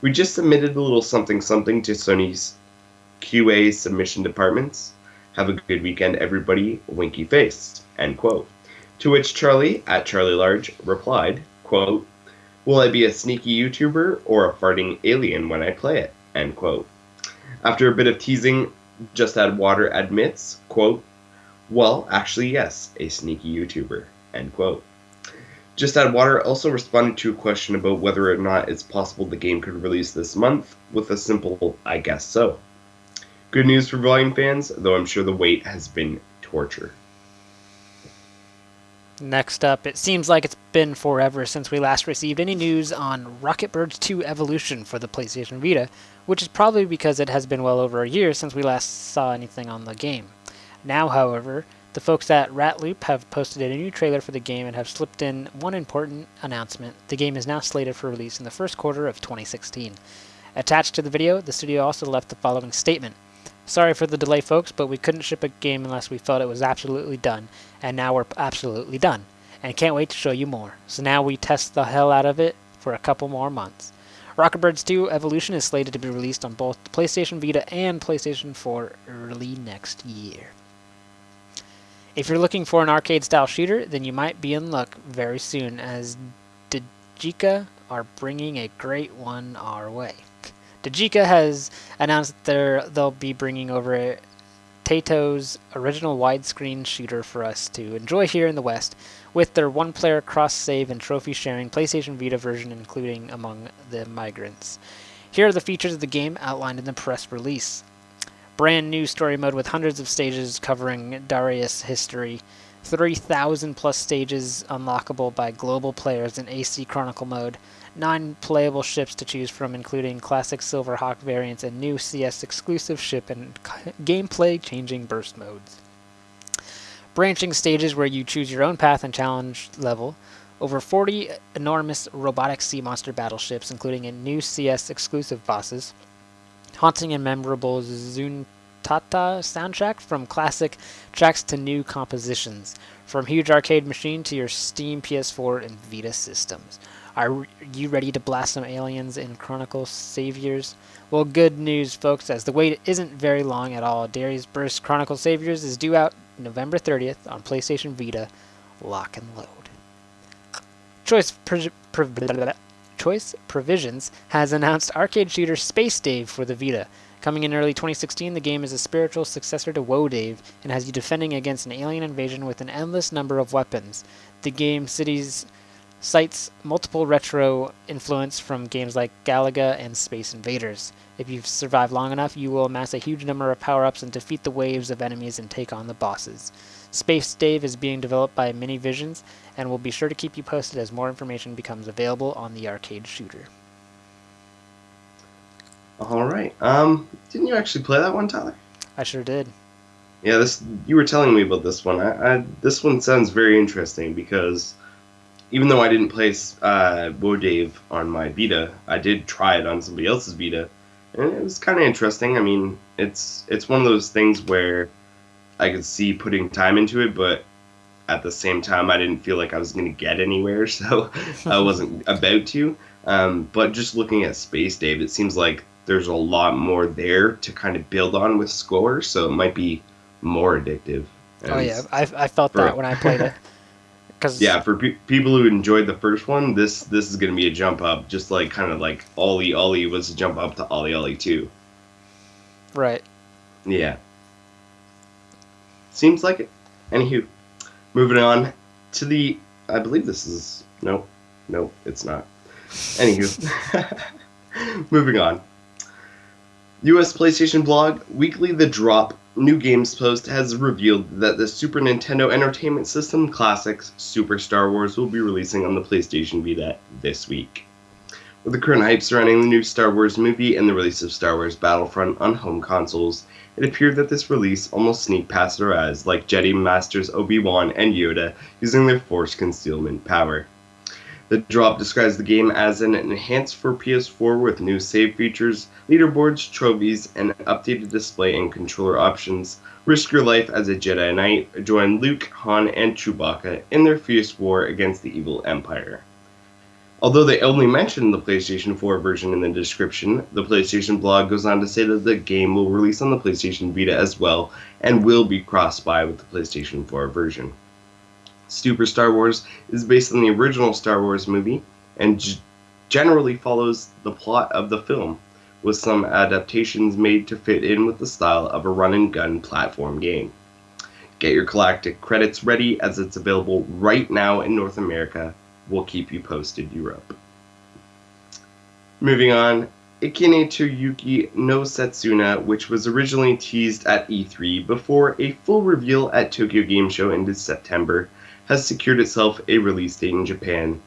"We just submitted a little something something to Sony's QA submission departments. Have a good weekend, everybody. Winky face." End quote. To which Charlie, at Charlie Large, replied, quote, "Will I be a sneaky YouTuber or a farting alien when I play it?" End quote. After a bit of teasing, Just Add Water admits, quote, "Well, actually yes, a sneaky YouTuber." End quote. Just Add Water also responded to a question about whether or not it's possible the game could release this month with a simple, "I guess so." Good news for Volume fans, though I'm sure the wait has been torture. Next up, it seems like it's been forever since we last received any news on Rocket Birds 2 Evolution for the PlayStation Vita, which is probably because it has been well over a year since we last saw anything on the game. Now, however, the folks at Ratloop have posted a new trailer for the game and have slipped in one important announcement. The game is now slated for release in the first quarter of 2016. Attached to the video, the studio also left the following statement. "Sorry for the delay, folks, but we couldn't ship a game unless we felt it was absolutely done, and now we're absolutely done, and can't wait to show you more. So now we test the hell out of it for a couple more months." Rocket Birds 2 Evolution is slated to be released on both the PlayStation Vita and PlayStation 4 early next year. If you're looking for an arcade-style shooter, then you might be in luck very soon, as Dejika are bringing a great one our way. Dejika has announced that they'll be bringing over Tato's original widescreen shooter for us to enjoy here in the West, with their one-player cross-save and trophy-sharing PlayStation Vita version including among the migrants. Here are the features of the game outlined in the press release. Brand new story mode with hundreds of stages covering Darius history, 3,000 plus stages unlockable by global players in AC Chronicle mode, 9 playable ships to choose from including classic Silverhawk variants and new CS exclusive ship and gameplay changing burst modes. Branching stages where you choose your own path and challenge level, over 40 enormous robotic sea monster battleships including a new CS exclusive bosses, haunting and memorable Zuntata soundtrack from classic tracks to new compositions, from huge arcade machine to your Steam, PS4, and Vita systems. Are you ready to blast some aliens in Chronicle Saviors? Well, good news, folks, as the wait isn't very long at all. Darius Burst Chronicle Saviors is due out November 30th on PlayStation Vita. Lock and load. Choice Provisions has announced arcade shooter Space Dave for the Vita. Coming in early 2016, the game is a spiritual successor to Woe Dave and has you defending against an alien invasion with an endless number of weapons. The game cities cites multiple retro influence from games like Galaga and Space Invaders. If you've survived long enough, you will amass a huge number of power-ups and defeat the waves of enemies and take on the bosses. Space Dave is being developed by Mini Visions and will be sure to keep you posted as more information becomes available on the arcade shooter. All right. Didn't you actually play that one, Tyler? I sure did. Yeah, you were telling me about this one. This one sounds very interesting because even though I didn't play Dave on my Vita, I did try it on somebody else's Vita, and it was kind of interesting. I mean, it's one of those things where I could see putting time into it, but at the same time, I didn't feel like I was going to get anywhere, so I wasn't about to. But just looking at Space Dave, it seems like there's a lot more there to kind of build on with score, so it might be more addictive. Oh yeah, I felt that when I played it. Yeah, for people who enjoyed the first one, this is going to be a jump up, just like kind of like Ollie Ollie was a jump up to Ollie Ollie 2. Right. Yeah. Seems like it. Anywho, moving on to the, I believe this is, nope, it's not. Anywho, moving on. US PlayStation blog Weekly The Drop New Games Post has revealed that the Super Nintendo Entertainment System classics Super Star Wars will be releasing on the PlayStation Vita this week. With the current hype surrounding the new Star Wars movie and the release of Star Wars Battlefront on home consoles, it appeared that this release almost sneaked past our eyes, like Jedi Masters Obi-Wan and Yoda using their Force concealment power. The drop describes the game as an enhanced for PS4 with new save features, leaderboards, trophies, and updated display and controller options. Risk your life as a Jedi Knight, join Luke, Han, and Chewbacca in their fierce war against the evil Empire. Although they only mention the PlayStation 4 version in the description, the PlayStation blog goes on to say that the game will release on the PlayStation Vita as well and will be cross-buy with the PlayStation 4 version. Super Star Wars is based on the original Star Wars movie and generally follows the plot of the film, with some adaptations made to fit in with the style of a run-and-gun platform game. Get your galactic credits ready as it's available right now in North America. We'll keep you posted, Europe. Moving on, Ikine to Yuki no Setsuna, which was originally teased at E3 before a full reveal at Tokyo Game Show in September, has secured itself a release date in Japan,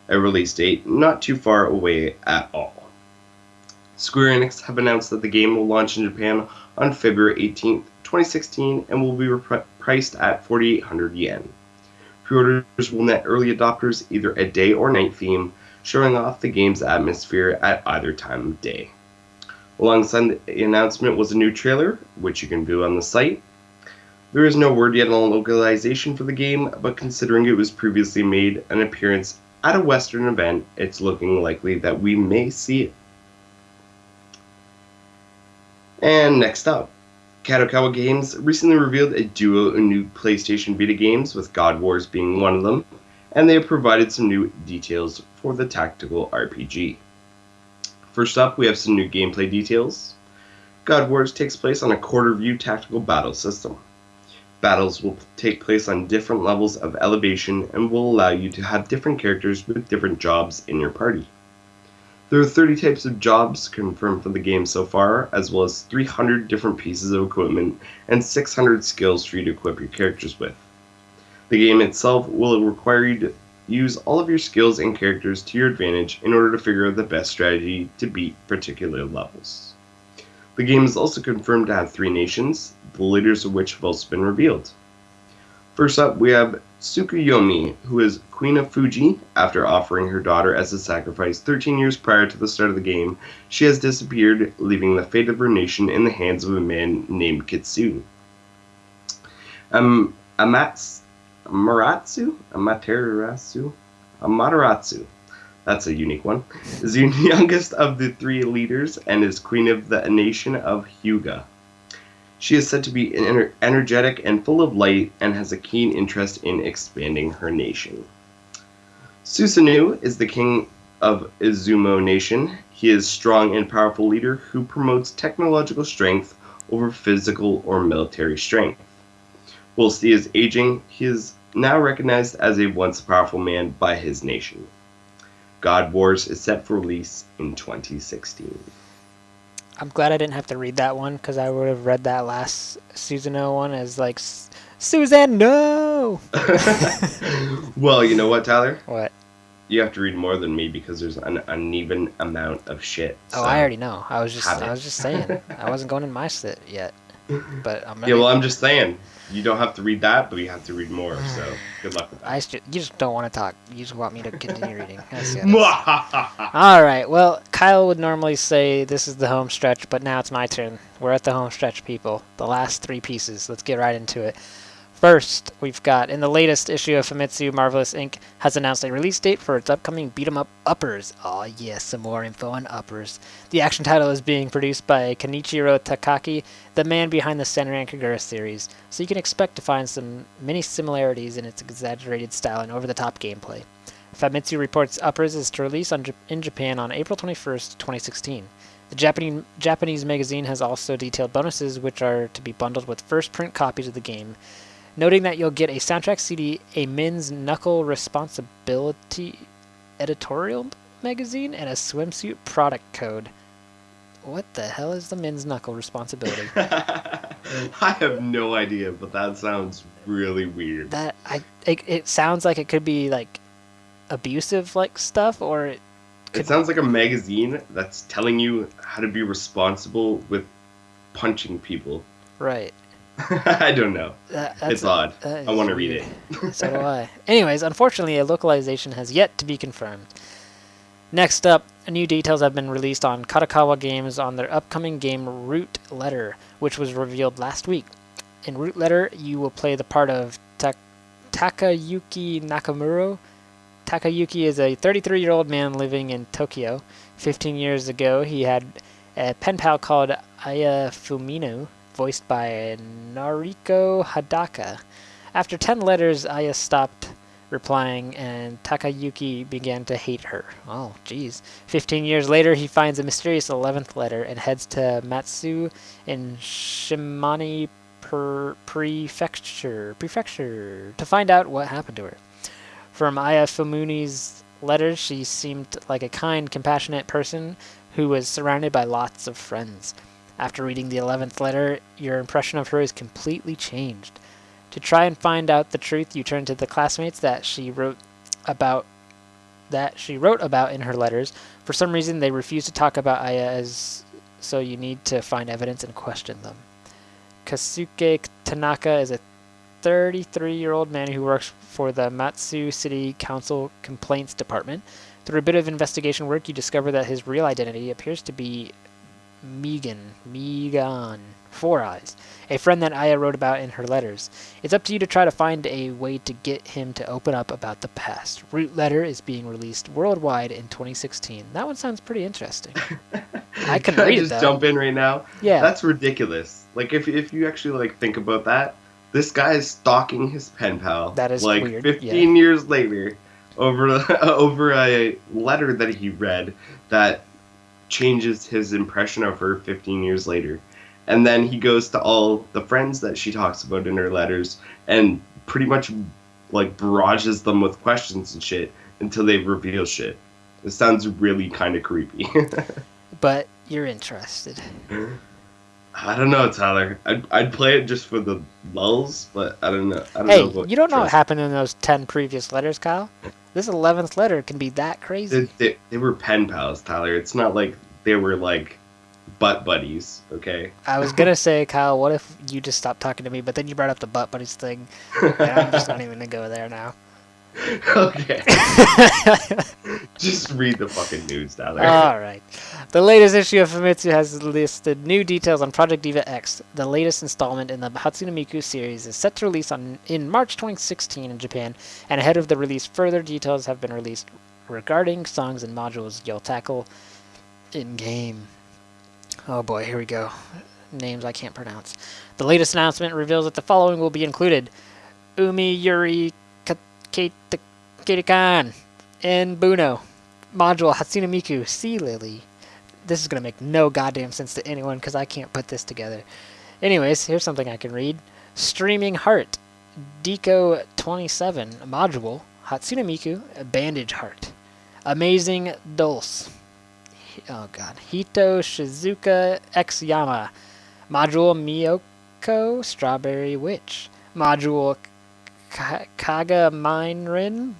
a release date not too far away at all. Square Enix have announced that the game will launch in Japan on February 18th, 2016, and will be priced at 4,800 yen. Pre-orders will net early adopters either a day or night theme, showing off the game's atmosphere at either time of day. Alongside the announcement was a new trailer, which you can view on the site. There is no word yet on localization for the game, but considering it was previously made an appearance at a Western event, it's looking likely that we may see it. And next up, Kadokawa Games recently revealed a duo of new PlayStation Vita games, with God Wars being one of them, and they have provided some new details for the tactical RPG. First up, we have some new gameplay details. God Wars takes place on a quarter-view tactical battle system. Battles will take place on different levels of elevation and will allow you to have different characters with different jobs in your party. There are 30 types of jobs confirmed for the game so far, as well as 300 different pieces of equipment and 600 skills for you to equip your characters with. The game itself will require you to use all of your skills and characters to your advantage in order to figure out the best strategy to beat particular levels. The game is also confirmed to have 3 nations, the leaders of which have also been revealed. First up, we have Tsukuyomi, who is Queen of Fuji. After offering her daughter as a sacrifice 13 years prior to the start of the game, she has disappeared, leaving the fate of her nation in the hands of a man named Kitsune. Amaterasu, that's a unique one, is the youngest of the 3 leaders and is queen of the nation of Hyuga. She is said to be energetic and full of light and has a keen interest in expanding her nation. Susanoo is the king of Izumo Nation. He is a strong and powerful leader who promotes technological strength over physical or military strength. Whilst he is aging, he is now recognized as a once powerful man by his nation. God Wars is set for release in 2016. I'm glad I didn't have to read that one because I would have read that last Susanoo one as like, Suzanne, no! Well, you know what, Tyler? What? You have to read more than me because there's an uneven amount of shit. Oh, I already know. I was have it. just saying. I wasn't going in my sit yet. But I'm Yeah, well, I'm just saying. You don't have to read that, but you have to read more, so good luck with that. you just don't want to talk. You just want me to continue reading. All right. Well, Kyle would normally say this is the home stretch, but now it's my turn. We're at the home stretch, people. The last three pieces. Let's get right into it. First, we've got, in the latest issue of Famitsu, Marvelous Inc. has announced a release date for its upcoming beat-em-up Uppers. Oh yes, some more info on Uppers. The action title is being produced by Kenichiro Takaki, the man behind the Senran Kagura series, so you can expect to find some many similarities in its exaggerated style and over-the-top gameplay. Famitsu reports Uppers is to release in Japan on April 21st, 2016. The Japanese magazine has also detailed bonuses which are to be bundled with first print copies of the game, noting that you'll get a soundtrack CD, a Men's Knuckle Responsibility editorial magazine, and a swimsuit product code. What the hell is the Men's Knuckle Responsibility? I have no idea, but that sounds really weird. It sounds like it could be like abusive like stuff, or it sounds like a magazine that's telling you how to be responsible with punching people. Right. I don't know. It's odd. I want to read it. So do I. Anyways, unfortunately, a localization has yet to be confirmed. Next up, new details have been released on Kadokawa Games on their upcoming game Root Letter, which was revealed last week. In Root Letter, you will play the part of Takayuki Nakamura. Takayuki is a 33-year-old man living in Tokyo. 15 years ago, he had a pen pal called Aya Fumino, voiced by Nariko Hadaka. After 10 letters, Aya stopped replying, and Takayuki began to hate her. Oh, jeez. 15 years later, he finds a mysterious 11th letter and heads to Matsu in Shimane Prefecture to find out what happened to her. From Aya Fumuni's letters, she seemed like a kind, compassionate person who was surrounded by lots of friends. After reading the 11th letter, your impression of her is completely changed. To try and find out the truth, you turn to the classmates that she wrote about in her letters. For some reason, they refuse to talk about Aya, so you need to find evidence and question them. Kasuke Tanaka is a 33-year-old man who works for the Matsu City Council Complaints Department. Through a bit of investigation work, you discover that his real identity appears to be Megan, Four Eyes, a friend that Aya wrote about in her letters. It's up to you to try to find a way to get him to open up about the past. Root Letter is being released worldwide in 2016. That one sounds pretty interesting. I can read it, though. Just jump in right now? Yeah. That's ridiculous. Like, if you actually, like, think about that, this guy is stalking his pen pal. That is like, weird. 15 years later, over a letter that he read that changes his impression of her 15 years later. And then he goes to all the friends that she talks about in her letters and pretty much like barrages them with questions and shit until they reveal shit. It sounds really kind of creepy. But you're interested. I don't know, Tyler. I'd play it just for the lulls, but I don't know. You don't know what happened in those 10 previous letters, Kyle. This 11th letter can be that crazy. They were pen pals, Tyler. It's not like they were like butt buddies, okay? I was going to say, Kyle, what if you just stopped talking to me, but then you brought up the butt buddies thing, and I'm just not even going to go there now. Okay. Just read the fucking news, Tyler. Alright. The latest issue of Famitsu has listed new details on Project Diva X. The latest installment in the Hatsune Miku series is set to release in March 2016 in Japan, and ahead of the release, further details have been released regarding songs and modules you'll tackle in-game. Oh boy, here we go. Names I can't pronounce. The latest announcement reveals that the following will be included. Umi Yuri Kirikan and Buno. Module Hatsune Miku Sea Lily. This is going to make no goddamn sense to anyone because I can't put this together. Anyways, here's something I can read. Streaming Heart. Deco 27 module, Hatsune Miku, Bandage Heart. Amazing Dulce. Oh god. Hito Shizuka X Yama. Module Miyoko Strawberry Witch. Module Kaga Rin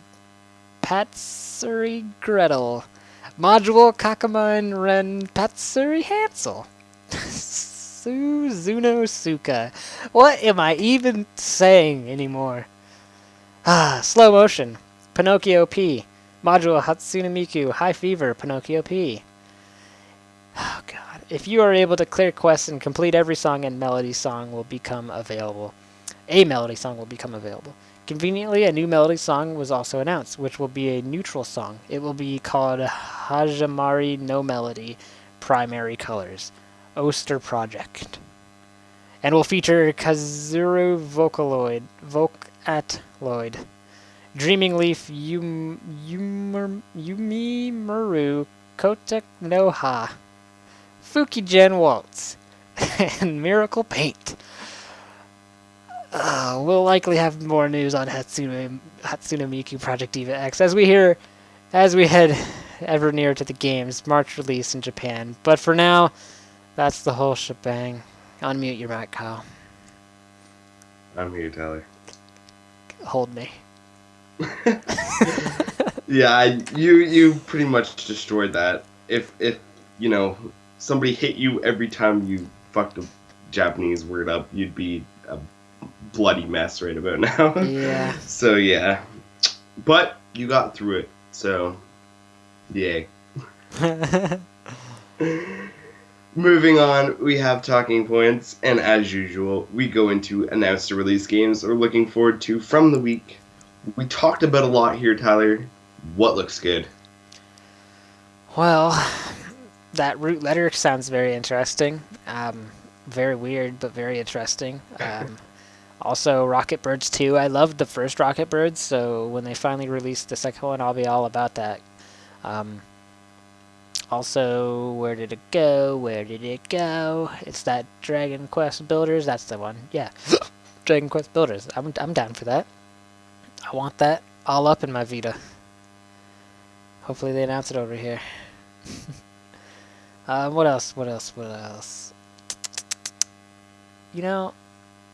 Patsuri Gretel. Module Kakamine Ren Patsuri Hansel. Suzuno Suka. What am I even saying anymore? Slow motion. Pinocchio P. Module Hatsune Miku. High Fever. Pinocchio P. Oh god. If you are able to clear quests and complete every song, and melody song will become available. A melody song will become available. Conveniently, a new melody song was also announced, which will be a neutral song. It will be called Hajimari No Melody Primary Colors. Oster Project. And will feature Kazuru Vocaloid, Dreaming Leaf, Yumi Muru, Kotek no Ha, Fukigen Waltz, and Miracle Paint. We'll likely have more news on Hatsune Miku Project Eva X as we head ever nearer to the game's March release in Japan. But for now, that's the whole shebang. Unmute your mic, Kyle. I'm here, Tyler. Hold me. Yeah, you pretty much destroyed that. If somebody hit you every time you fucked a Japanese word up, you'd be a bloody mess right about now. Yeah. So yeah, but you got through it. So, yay. Moving on, we have talking points, and as usual, we go into announced to release games we're looking forward to from the week. We talked about a lot here, Tyler. What looks good? Well, that root letter sounds very interesting. Very weird, but very interesting. Also, Rocket Birds 2. I loved the first Rocket Birds, so when they finally released the second one, I'll be all about that. Also, where did it go? It's that Dragon Quest Builders. That's the one. Yeah, Dragon Quest Builders. I'm down for that. I want that all up in my Vita. Hopefully they announce it over here. What else?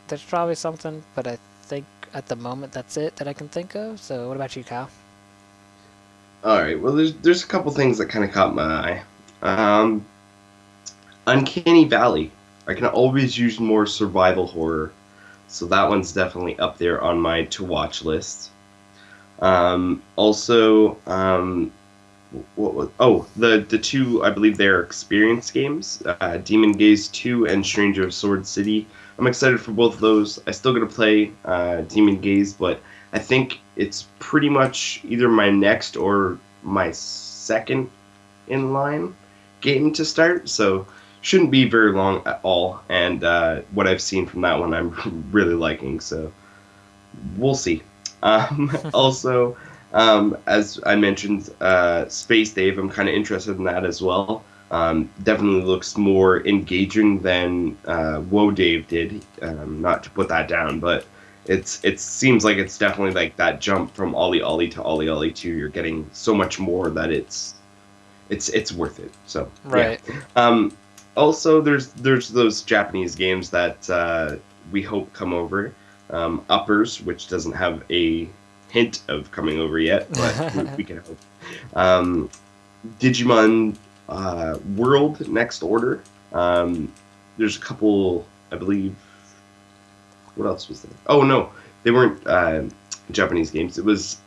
There's probably something, but I think at the moment that's it that I can think of. So what about you, Kyle? Alright, well, there's a couple things that kind of caught my eye. Uncanny Valley. I can always use more survival horror, so that one's definitely up there on my to-watch list. Also, the two, I believe they're experience games, Demon Gaze 2 and Stranger of Sword City. I'm excited for both of those. I still got to play Demon Gaze, but I think it's pretty much either my next or my second in line game to start, so shouldn't be very long at all. And what I've seen from that one, I'm really liking, so we'll see. Also, as I mentioned, Space Dave, I'm kind of interested in that as well. Definitely looks more engaging than Woe Dave did. Not to put that down, but it seems like it's definitely like that jump from Ollie Ollie to Ollie Ollie 2. You're getting so much more that it's worth it. So right. Yeah. Also, there's those Japanese games that we hope come over. Uppers, which doesn't have a hint of coming over yet, but we can hope. Digimon World Next Order. There's a couple, I believe. What else was there? Oh no, they weren't Japanese games. It was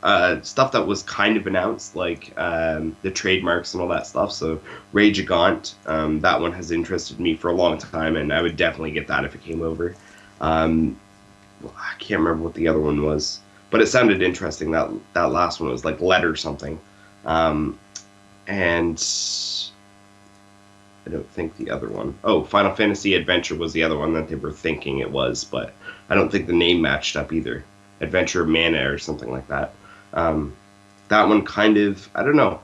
stuff that was kind of announced, like the trademarks and all that stuff. So Rage Agant, that one has interested me for a long time, and I would definitely get that if it came over. I can't remember what the other one was, but it sounded interesting. That last one was like Lead or something. And I don't think the other one. Oh, Final Fantasy Adventure was the other one that they were thinking it was, but I don't think the name matched up either. Adventure Mana or something like that. That one kind of, I don't know.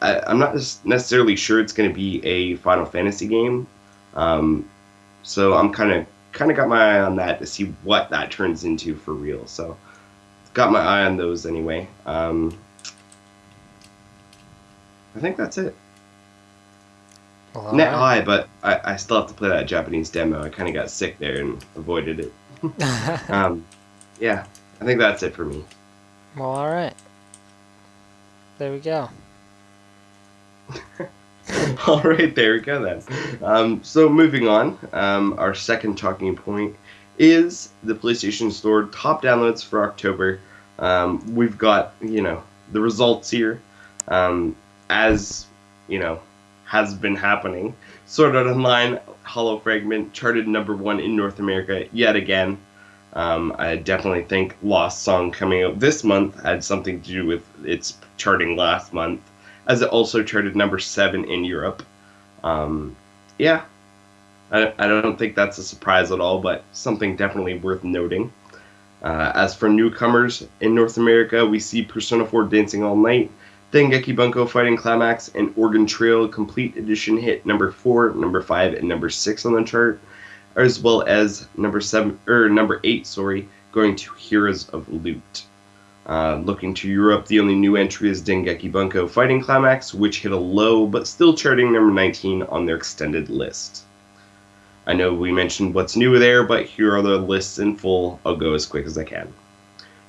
I'm not necessarily sure it's going to be a Final Fantasy game. So I'm kind of kind of got my eye on that to see what that turns into for real. So got my eye on those anyway. I think that's it. Well, Net all high, but I still have to play that Japanese demo. I kind of got sick there and avoided it. right. Yeah, I think that's it for me. Well, all right. There we go. All right, there we go then. So moving on, our second talking point is the PlayStation Store top downloads for October. We've got, the results here. As, has been happening. Sword Art Online Hollow Fragment charted number 1 in North America yet again. I definitely think Lost Song coming out this month had something to do with its charting last month, as it also charted number 7 in Europe. Yeah, I don't think that's a surprise at all, but something definitely worth noting. As for newcomers in North America, we see Persona 4 Dancing All Night, Dengeki Bunko Fighting Climax, and Oregon Trail Complete Edition hit number 4, number 5, and number 6 on the chart, as well as number 8, going to Heroes of Loot. Looking to Europe, the only new entry is Dengeki Bunko Fighting Climax, which hit a low, but still charting number 19 on their extended list. I know we mentioned what's new there, but here are the lists in full. I'll go as quick as I can.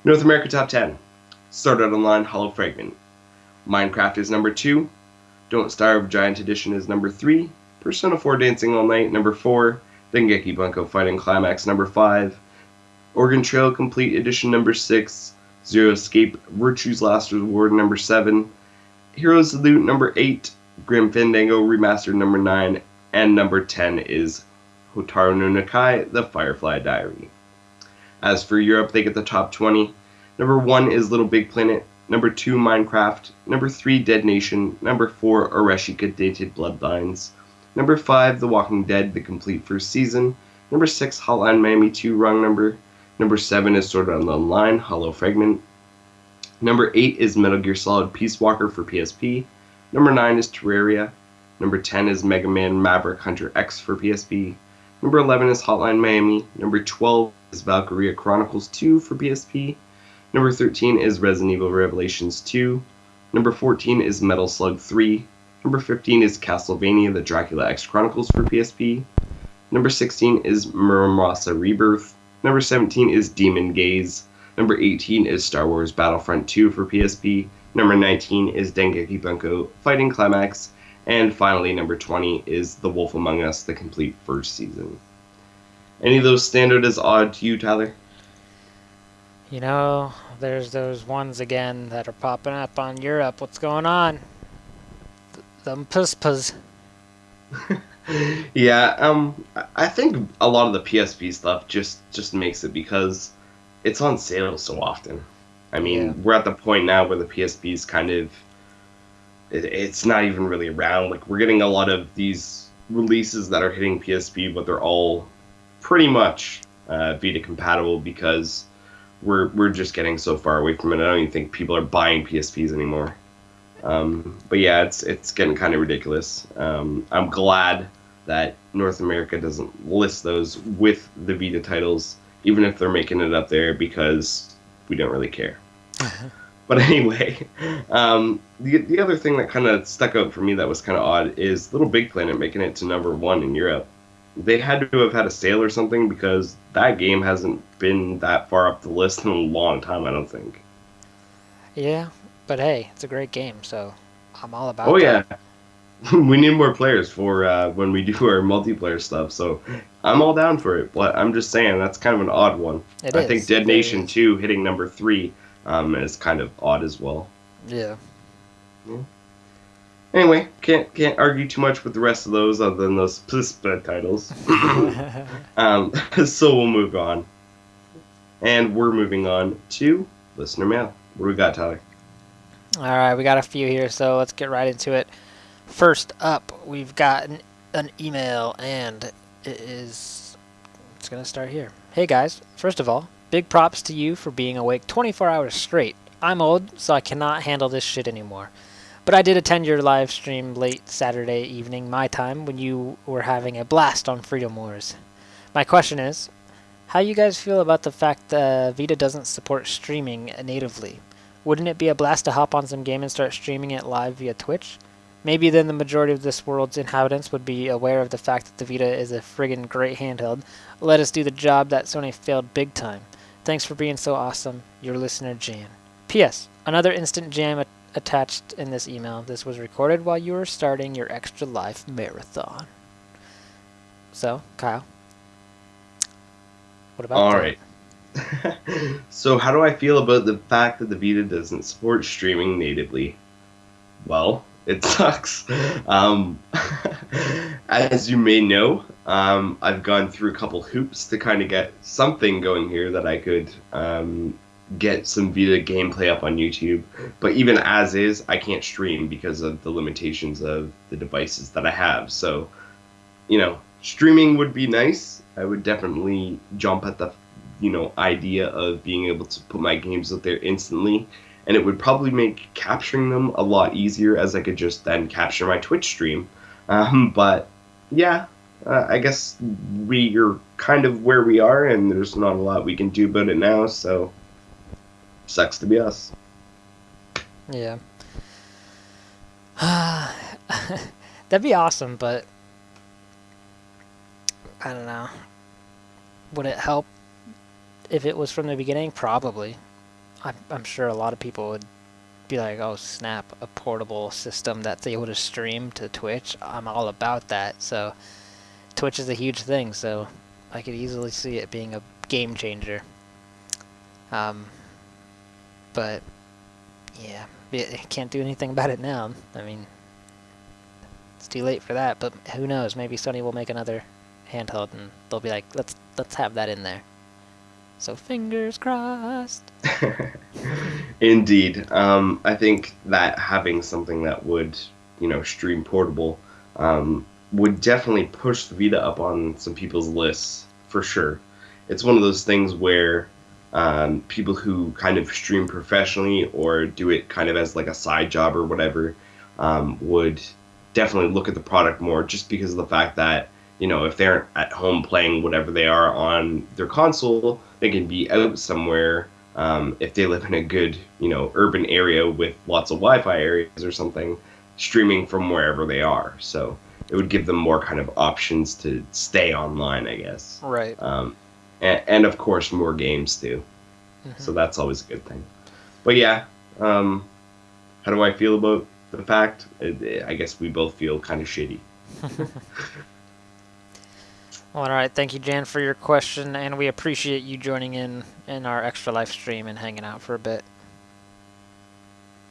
North America Top 10. Sword Art Online Hollow Fragment. Minecraft is number 2. Don't Starve Giant Edition is number 3. Persona 4 Dancing All Night, number 4. Dengeki Bunko Fighting Climax, number 5. Oregon Trail Complete Edition, number 6. Zero Escape Virtue's Last Reward, number 7. Heroes of Loot, number 8. Grim Fandango Remastered, number 9. And number 10 is Hotaru no Nakai, The Firefly Diary. As for Europe, they get the top 20. Number 1 is Little Big Planet. Number 2, Minecraft. Number 3, Dead Nation. Number 4, Oreshika Dated Bloodlines. Number 5, The Walking Dead, The Complete First Season. Number 6, Hotline Miami 2, Wrong Number. Number 7 is Sword Art Online, Hollow Fragment. Number 8 is Metal Gear Solid Peace Walker for PSP. Number 9 is Terraria. Number 10 is Mega Man Maverick Hunter X for PSP. Number 11 is Hotline Miami. Number 12 is Valkyria Chronicles 2 for PSP. Number 13 is Resident Evil Revelations 2. Number 14 is Metal Slug 3. Number 15 is Castlevania The Dracula X Chronicles for PSP. Number 16 is Muramasa Rebirth. Number 17 is Demon Gaze. Number 18 is Star Wars Battlefront 2 for PSP. Number 19 is Dengeki Bunko Fighting Climax. And finally, number 20 is The Wolf Among Us, the complete first season. Any of those stand out as odd to you, Tyler? There's those ones again that are popping up on Europe. What's going on? Them puss. Yeah, I think a lot of the PSP stuff just makes it because it's on sale so often. I mean, We're at the point now where the PSP is kind of... It's not even really around. Like, we're getting a lot of these releases that are hitting PSP, but they're all pretty much Vita compatible because we're just getting so far away from it. I don't even think people are buying PSPs anymore. But yeah, it's getting kind of ridiculous. I'm glad that North America doesn't list those with the Vita titles, even if they're making it up there, because we don't really care. But anyway, the other thing that kind of stuck out for me that was kind of odd is Little Big Planet making it to number 1 in Europe. They had to have had a sale or something because that game hasn't been that far up the list in a long time, I don't think. Yeah, but hey, it's a great game, so I'm all about Oh, that. yeah. We need more players for when we do our multiplayer stuff, so I'm all down for it. But I'm just saying, that's kind of an odd one. I think Dead Nation 2 hitting number 3 is kind of odd as well. Yeah. Anyway, can't argue too much with the rest of those other than those PSP titles. So we'll move on. And we're moving on to listener mail. What do we got, Tyler? All right, we got a few here, so let's get right into it. First up, we've got an email, and it's going to start here. Hey guys, first of all, big props to you for being awake 24 hours straight. I'm old, so I cannot handle this shit anymore. But I did attend your live stream late Saturday evening, my time, when you were having a blast on Freedom Wars. My question is, how you guys feel about the fact that Vita doesn't support streaming natively? Wouldn't it be a blast to hop on some game and start streaming it live via Twitch? Maybe then the majority of this world's inhabitants would be aware of the fact that the Vita is a friggin' great handheld. Let us do the job that Sony failed big time. Thanks for being so awesome. Your listener, Jan. P.S. Another instant jam attached in this email. This was recorded while you were starting your Extra Life marathon. So, Kyle, what about All that? right. So how do I feel about the fact that the Vita doesn't support streaming natively? Well, it sucks. As you may know, I've gone through a couple hoops to kind of get something going here that I could get some Vita gameplay up on YouTube. But even as is, I can't stream because of the limitations of the devices that I have. So, streaming would be nice. I would definitely jump at the idea of being able to put my games out there instantly, and it would probably make capturing them a lot easier, as I could just then capture my Twitch stream. But yeah, I guess we are kind of where we are, and there's not a lot we can do about it now, so sucks to be us. Yeah. That'd be awesome, but I don't know. Would it help if it was from the beginning? Probably. I'm sure a lot of people would be like, oh snap, a portable system that's able to stream to Twitch. I'm all about that. So Twitch is a huge thing, so I could easily see it being a game changer. But yeah, I can't do anything about it now. I mean, it's too late for that, but who knows, maybe Sony will make another handheld and they'll be like, let's have that in there. So fingers crossed. Indeed. I think that having something that would, stream portable, would definitely push the Vita up on some people's lists, for sure. It's one of those things where people who kind of stream professionally or do it kind of as like a side job or whatever would definitely look at the product more, just because of the fact that, if they're at home playing whatever they are on their console, they can be out somewhere. If they live in a good, urban area with lots of Wi-Fi areas or something, streaming from wherever they are. So it would give them more kind of options to stay online, I guess. Right. And of course, more games too. Mm-hmm. So that's always a good thing. But yeah, how do I feel about the fact? I guess we both feel kind of shitty. All right, thank you, Jan, for your question, and we appreciate you joining in our Extra Life stream and hanging out for a bit.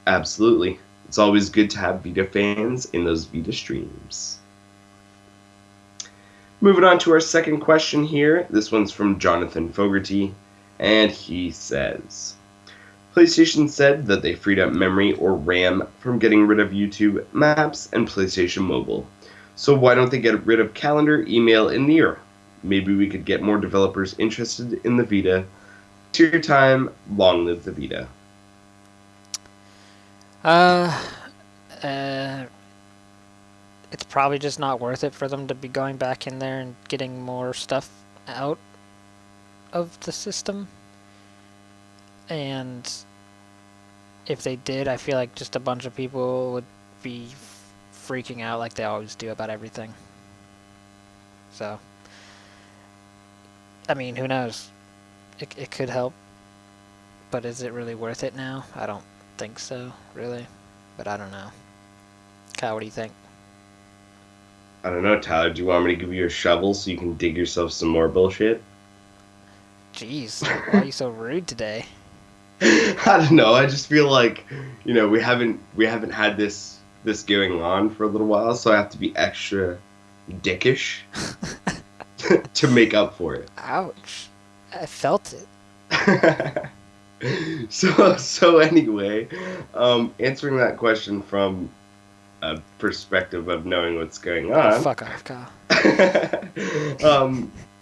Absolutely. It's always good to have Vita fans in those Vita streams. Moving on to our second question here. This one's from Jonathan Fogarty, and he says, PlayStation said that they freed up memory or RAM from getting rid of YouTube, Maps, and PlayStation Mobile. So why don't they get rid of calendar, email, and Near? Maybe we could get more developers interested in the Vita. To your time, long live the Vita. It's probably just not worth it for them to be going back in there and getting more stuff out of the system. And if they did, I feel like just a bunch of people would be freaking out like they always do about everything. So, I mean, who knows? It could help, but is it really worth it now? I don't think so, really. But I don't know. Kyle, what do you think? I don't know, Tyler. Do you want me to give you a shovel so you can dig yourself some more bullshit? Jeez, why are you so rude today? I don't know. I just feel like, we haven't had this going on for a little while, so I have to be extra dickish to make up for it. Ouch. I felt it. So anyway, answering that question from a perspective of knowing what's going on. Oh, fuck off, Kyle.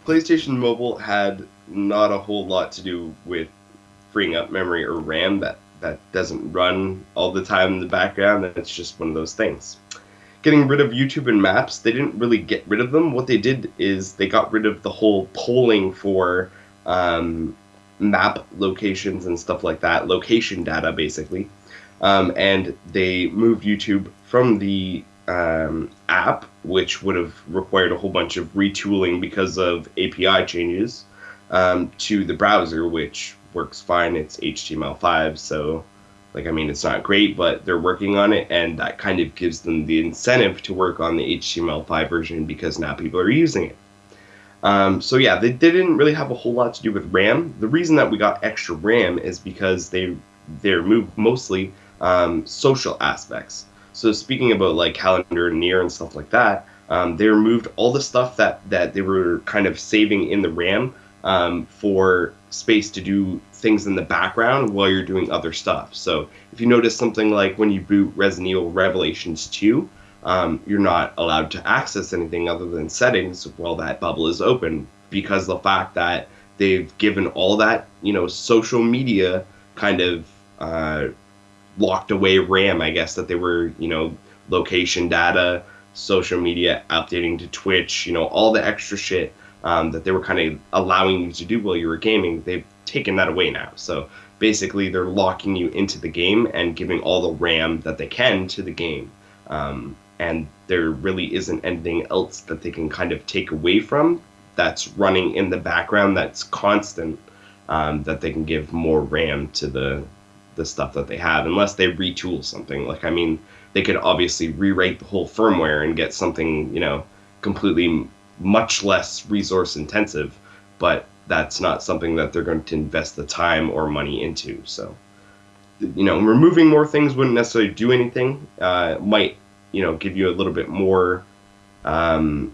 PlayStation Mobile had not a whole lot to do with freeing up memory or RAM. That doesn't run all the time in the background. It's just one of those things. getting rid of YouTube and Maps, they didn't really get rid of them. What they did is they got rid of the whole polling for map locations and stuff like that, location data basically, and they moved YouTube from the app, which would have required a whole bunch of retooling because of API changes, to the browser, which works fine. It's HTML5, so it's not great, but they're working on it, and that kind of gives them the incentive to work on the HTML5 version because now people are using it. So yeah, they didn't really have a whole lot to do with RAM. The reason that we got extra RAM is because they removed mostly social aspects. So speaking about like calendar and near and stuff like that, they removed all the stuff that they were kind of saving in the RAM for space to do things in the background while you're doing other stuff. So if you notice something like when you boot Resident Evil Revelations 2, you're not allowed to access anything other than settings while that bubble is open, because of the fact that they've given all that, social media kind of locked away RAM, I guess, that they were, location data, social media, updating to Twitch, all the extra shit that they were kind of allowing you to do while you were gaming. They've taken that away now. So basically they're locking you into the game and giving all the RAM that they can to the game. And there really isn't anything else that they can kind of take away from that's running in the background that's constant, that they can give more RAM to the stuff that they have, unless they retool something. They could obviously rewrite the whole firmware and get something, completely much less resource intensive, but that's not something that they're going to invest the time or money into. So, removing more things wouldn't necessarily do anything. It might, give you a little bit more, I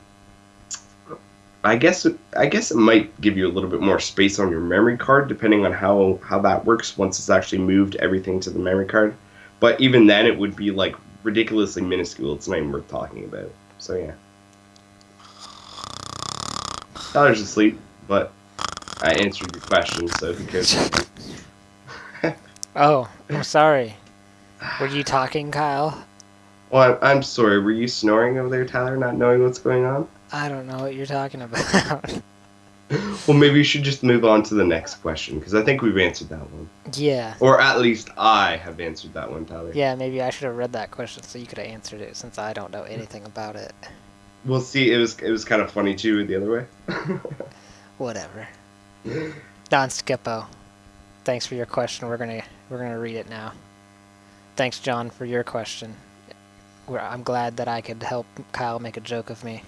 guess it might give you a little bit more space on your memory card, depending on how that works once it's actually moved everything to the memory card. But even then, it would be like ridiculously minuscule. It's not even worth talking about. So yeah, Tyler's asleep, but I answered your question, so who cares? Oh, I'm sorry. Were you talking, Kyle? Well, I'm sorry. Were you snoring over there, Tyler, not knowing what's going on? I don't know what you're talking about. Well, maybe you should just move on to the next question, because I think we've answered that one. Yeah. Or at least I have answered that one, Tyler. Yeah, maybe I should have read that question so you could have answered it, since I don't know anything about it. Well, see, it was kind of funny too the other way. Whatever. Don Skippo, thanks for your question. We're gonna read it now. Thanks, John, for your question. I'm glad that I could help Kyle make a joke of me.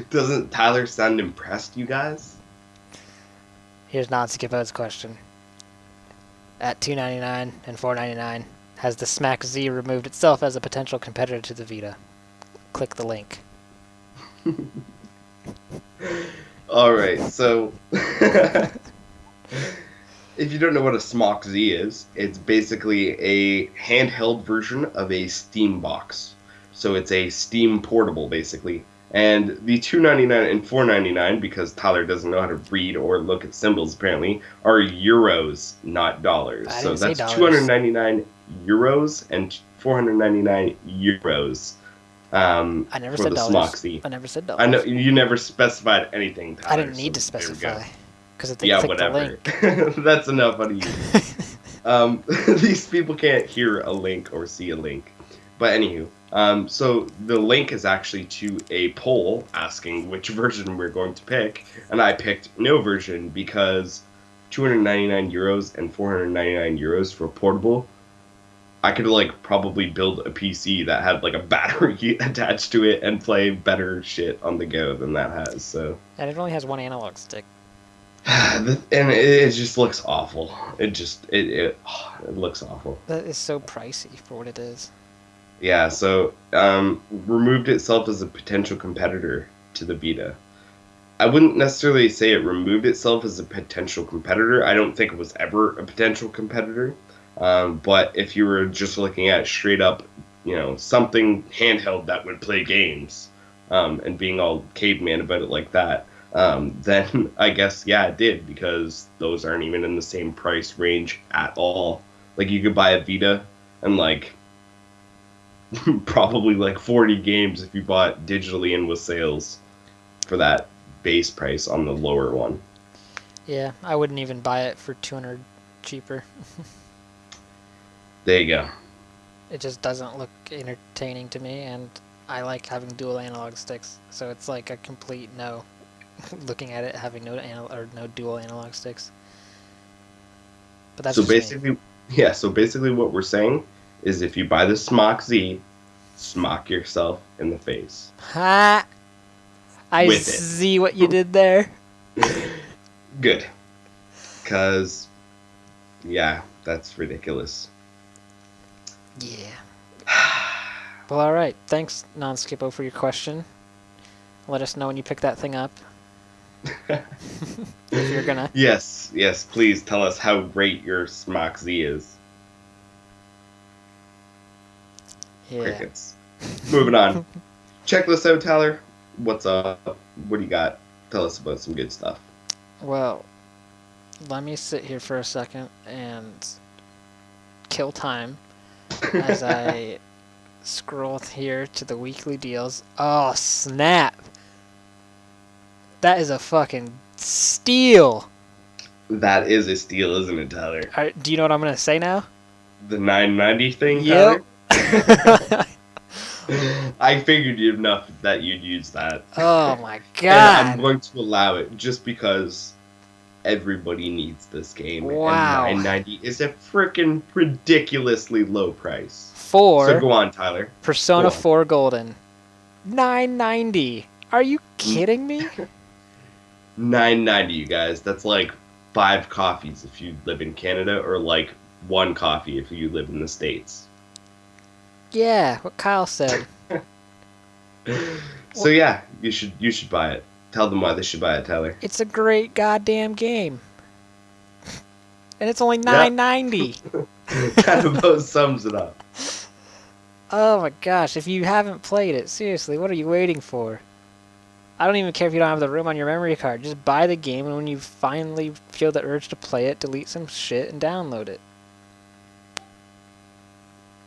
Doesn't Tyler sound impressed, you guys? Here's Don Skippo's question. At $2.99 and $4.99, has the Smack Z removed itself as a potential competitor to the Vita? Click the link. Alright, so if you don't know what a Smock Z is, it's basically a handheld version of a Steam box. So it's a Steam portable, basically. And the $2.99 and $4.99, because Tyler doesn't know how to read or look at symbols, apparently, are euros, not dollars. So that's dollars. 299 euros and 499 euros. I never said dollars. I never said dollars. I know you never specified anything, Tyler. I didn't need to specify. Because if they click whatever. the link. That's enough out of you. These people can't hear a link or see a link. But anywho, so the link is actually to a poll asking which version we're going to pick, and I picked no version because 299 euros and 499 euros for portable. I could probably build a PC that had a battery attached to it and play better shit on the go than that has. So. And it only has one analog stick. And it just looks awful. It looks awful. That is so pricey for what it is. Yeah, so removed itself as a potential competitor to the Vita. I wouldn't necessarily say it removed itself as a potential competitor. I don't think it was ever a potential competitor. But if you were just looking at straight up, something handheld that would play games, and being all caveman about it like that, then I guess, yeah, it did, because those aren't even in the same price range at all. You could buy a Vita and probably like 40 games if you bought digitally and with sales for that base price on the lower one. Yeah, I wouldn't even buy it for 200 cheaper. There you go. It just doesn't look entertaining to me, and I like having dual analog sticks, so it's like a complete no. Looking at it having no dual analog sticks. But that's So just me. basically, yeah. So basically, what we're saying is, if you buy the Smock Z, smock yourself in the face. Ha! I With it. see what you did there. Good. Cause, yeah, that's ridiculous. Yeah. Well, all right. Thanks, Non-Skippo, for your question. Let us know when you pick that thing up. If you're gonna. Yes, please tell us how great your Smock Z is. Yeah. Crickets. Moving on. Check this out, Tyler. What's up? What do you got? Tell us about some good stuff. Well, let me sit here for a second and kill time as I scroll here to the weekly deals. Oh, snap! That is a fucking steal! That is a steal, isn't it, Tyler? Do you know what I'm gonna say now? The 990 thing, Yep. Tyler? I figured enough that you'd use that. Oh my And god! I'm going to allow it just because everybody needs this game. Wow. And 990 is a freaking ridiculously low price. For So go on, Tyler. Persona Go on. 4 Golden. $9.90. Are you kidding me? $9.90, you guys. That's like 5 coffees if you live in Canada, or like 1 coffee if you live in the States. Yeah, what Kyle said. So yeah, you should buy it. Tell them why they should buy it, Tyler. It's a great goddamn game. And it's only $9.90. Kind of both sums it up. Oh my gosh, if you haven't played it, seriously, what are you waiting for? I don't even care if you don't have the room on your memory card. Just buy the game, and when you finally feel the urge to play it, delete some shit and download it.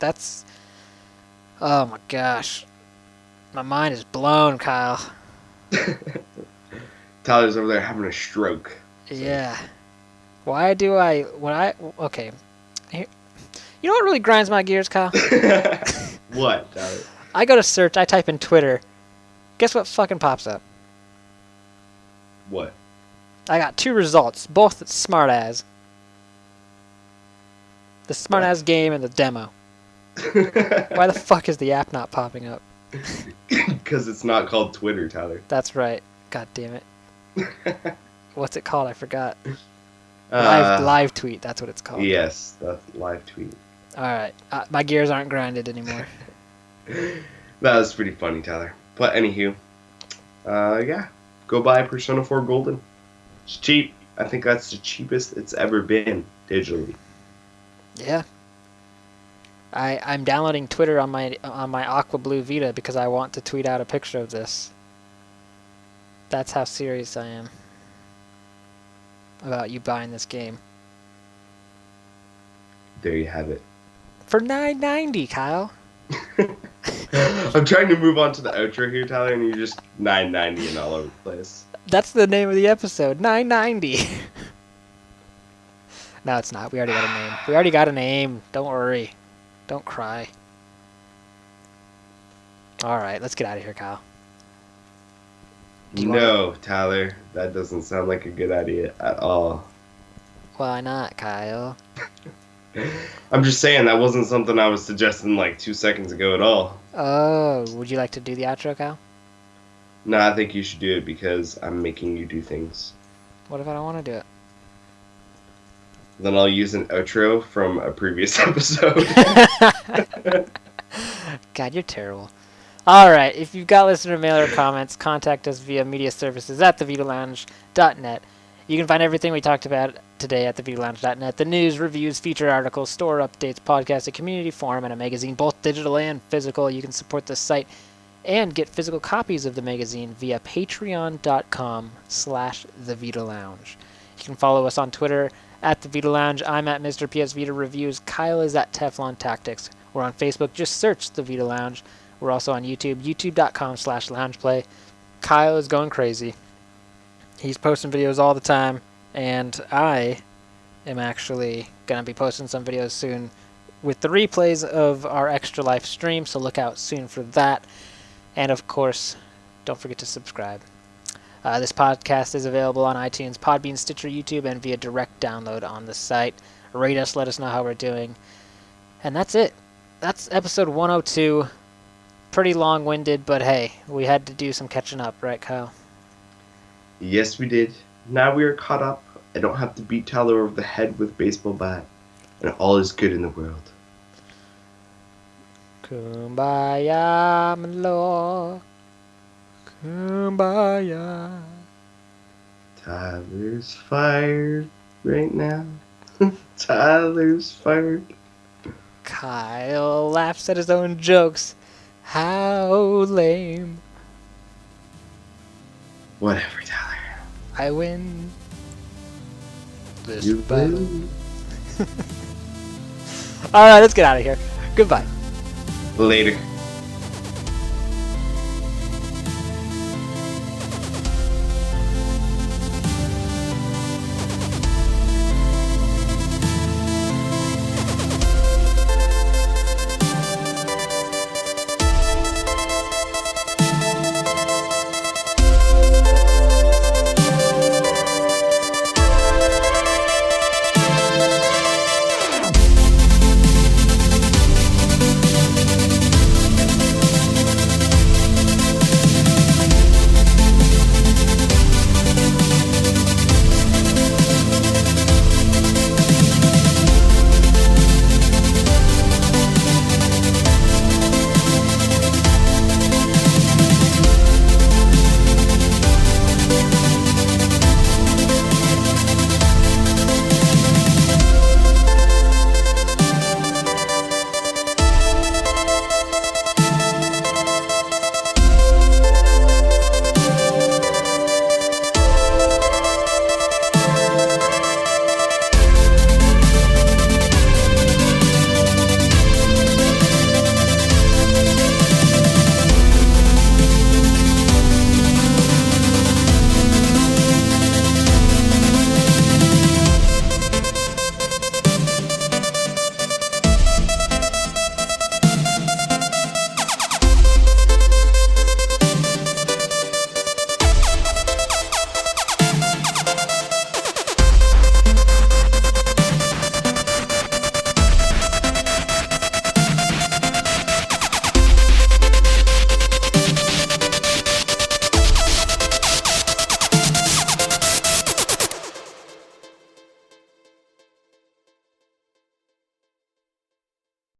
That's... Oh my gosh. My mind is blown, Kyle. Tyler's over there having a stroke. Yeah. Why do I... Okay. Here, you know what really grinds my gears, Kyle? What, Tyler? I go to search, I type in Twitter. Guess what fucking pops up? What? I got 2 results, both smart as. The smart as game and the demo. Why the fuck is the app not popping up? Because it's not called Twitter, Tyler. That's right. God damn it. What's it called? I forgot. Live tweet. That's what it's called. Yes, that's live tweet. All right. My gears aren't grinded anymore. That was pretty funny, Tyler. But anywho, yeah, go buy Persona 4 Golden. It's cheap. I think that's the cheapest it's ever been digitally. Yeah. I'm downloading Twitter on my Aqua Blue Vita because I want to tweet out a picture of this. That's how serious I am about you buying this game. There you have it. For $9.90, Kyle. I'm trying to move on to the outro here, Tyler, and you're just $9.90 and all over the place. That's the name of the episode. $9.90. No, it's not. We already got a name. We already got a name. Don't worry. Don't cry. All right, let's get out of here, Kyle. No, Tyler, that doesn't sound like a good idea at all. Why not, Kyle? I'm just saying that wasn't something I was suggesting like 2 seconds ago at all. Oh, would you like to do the outro, Kyle? No, I think you should do it because I'm making you do things. What if I don't want to do it? Then I'll use an outro from a previous episode. God, you're terrible. All right, if you've got listener mail or comments, contact us via media services at thevitalounge.net. You can find everything we talked about today at thevitalounge.net. The news, reviews, feature articles, store updates, podcast, a community forum, and a magazine, both digital and physical. You can support the site and get physical copies of the magazine via patreon.com/thevitalounge. You can follow us on Twitter at the Vita Lounge. I'm at Mr. PS Vita Reviews. Kyle is at Teflon Tactics. We're on Facebook. Just search the Vita Lounge. We're also on YouTube, youtube.com/loungeplay. Kyle is going crazy. He's posting videos all the time, and I am actually going to be posting some videos soon with the replays of our Extra Life stream, so look out soon for that. And of course, don't forget to subscribe. This podcast is available on iTunes, Podbean, Stitcher, YouTube, and via direct download on the site. Rate us, let us know how we're doing. And that's it. That's episode 102. Pretty long-winded, but hey, we had to do some catching up, right, Kyle? Yes, we did. Now we are caught up. I don't have to beat Tyler over the head with a baseball bat. And all is good in the world. Kumbaya, my lord. Kumbaya. Tyler's fired right now. Tyler's fired. Kyle laughs at his own jokes. How lame. Whatever, Tyler. I win this You battle. lose. Alright, let's get out of here. Goodbye. Later.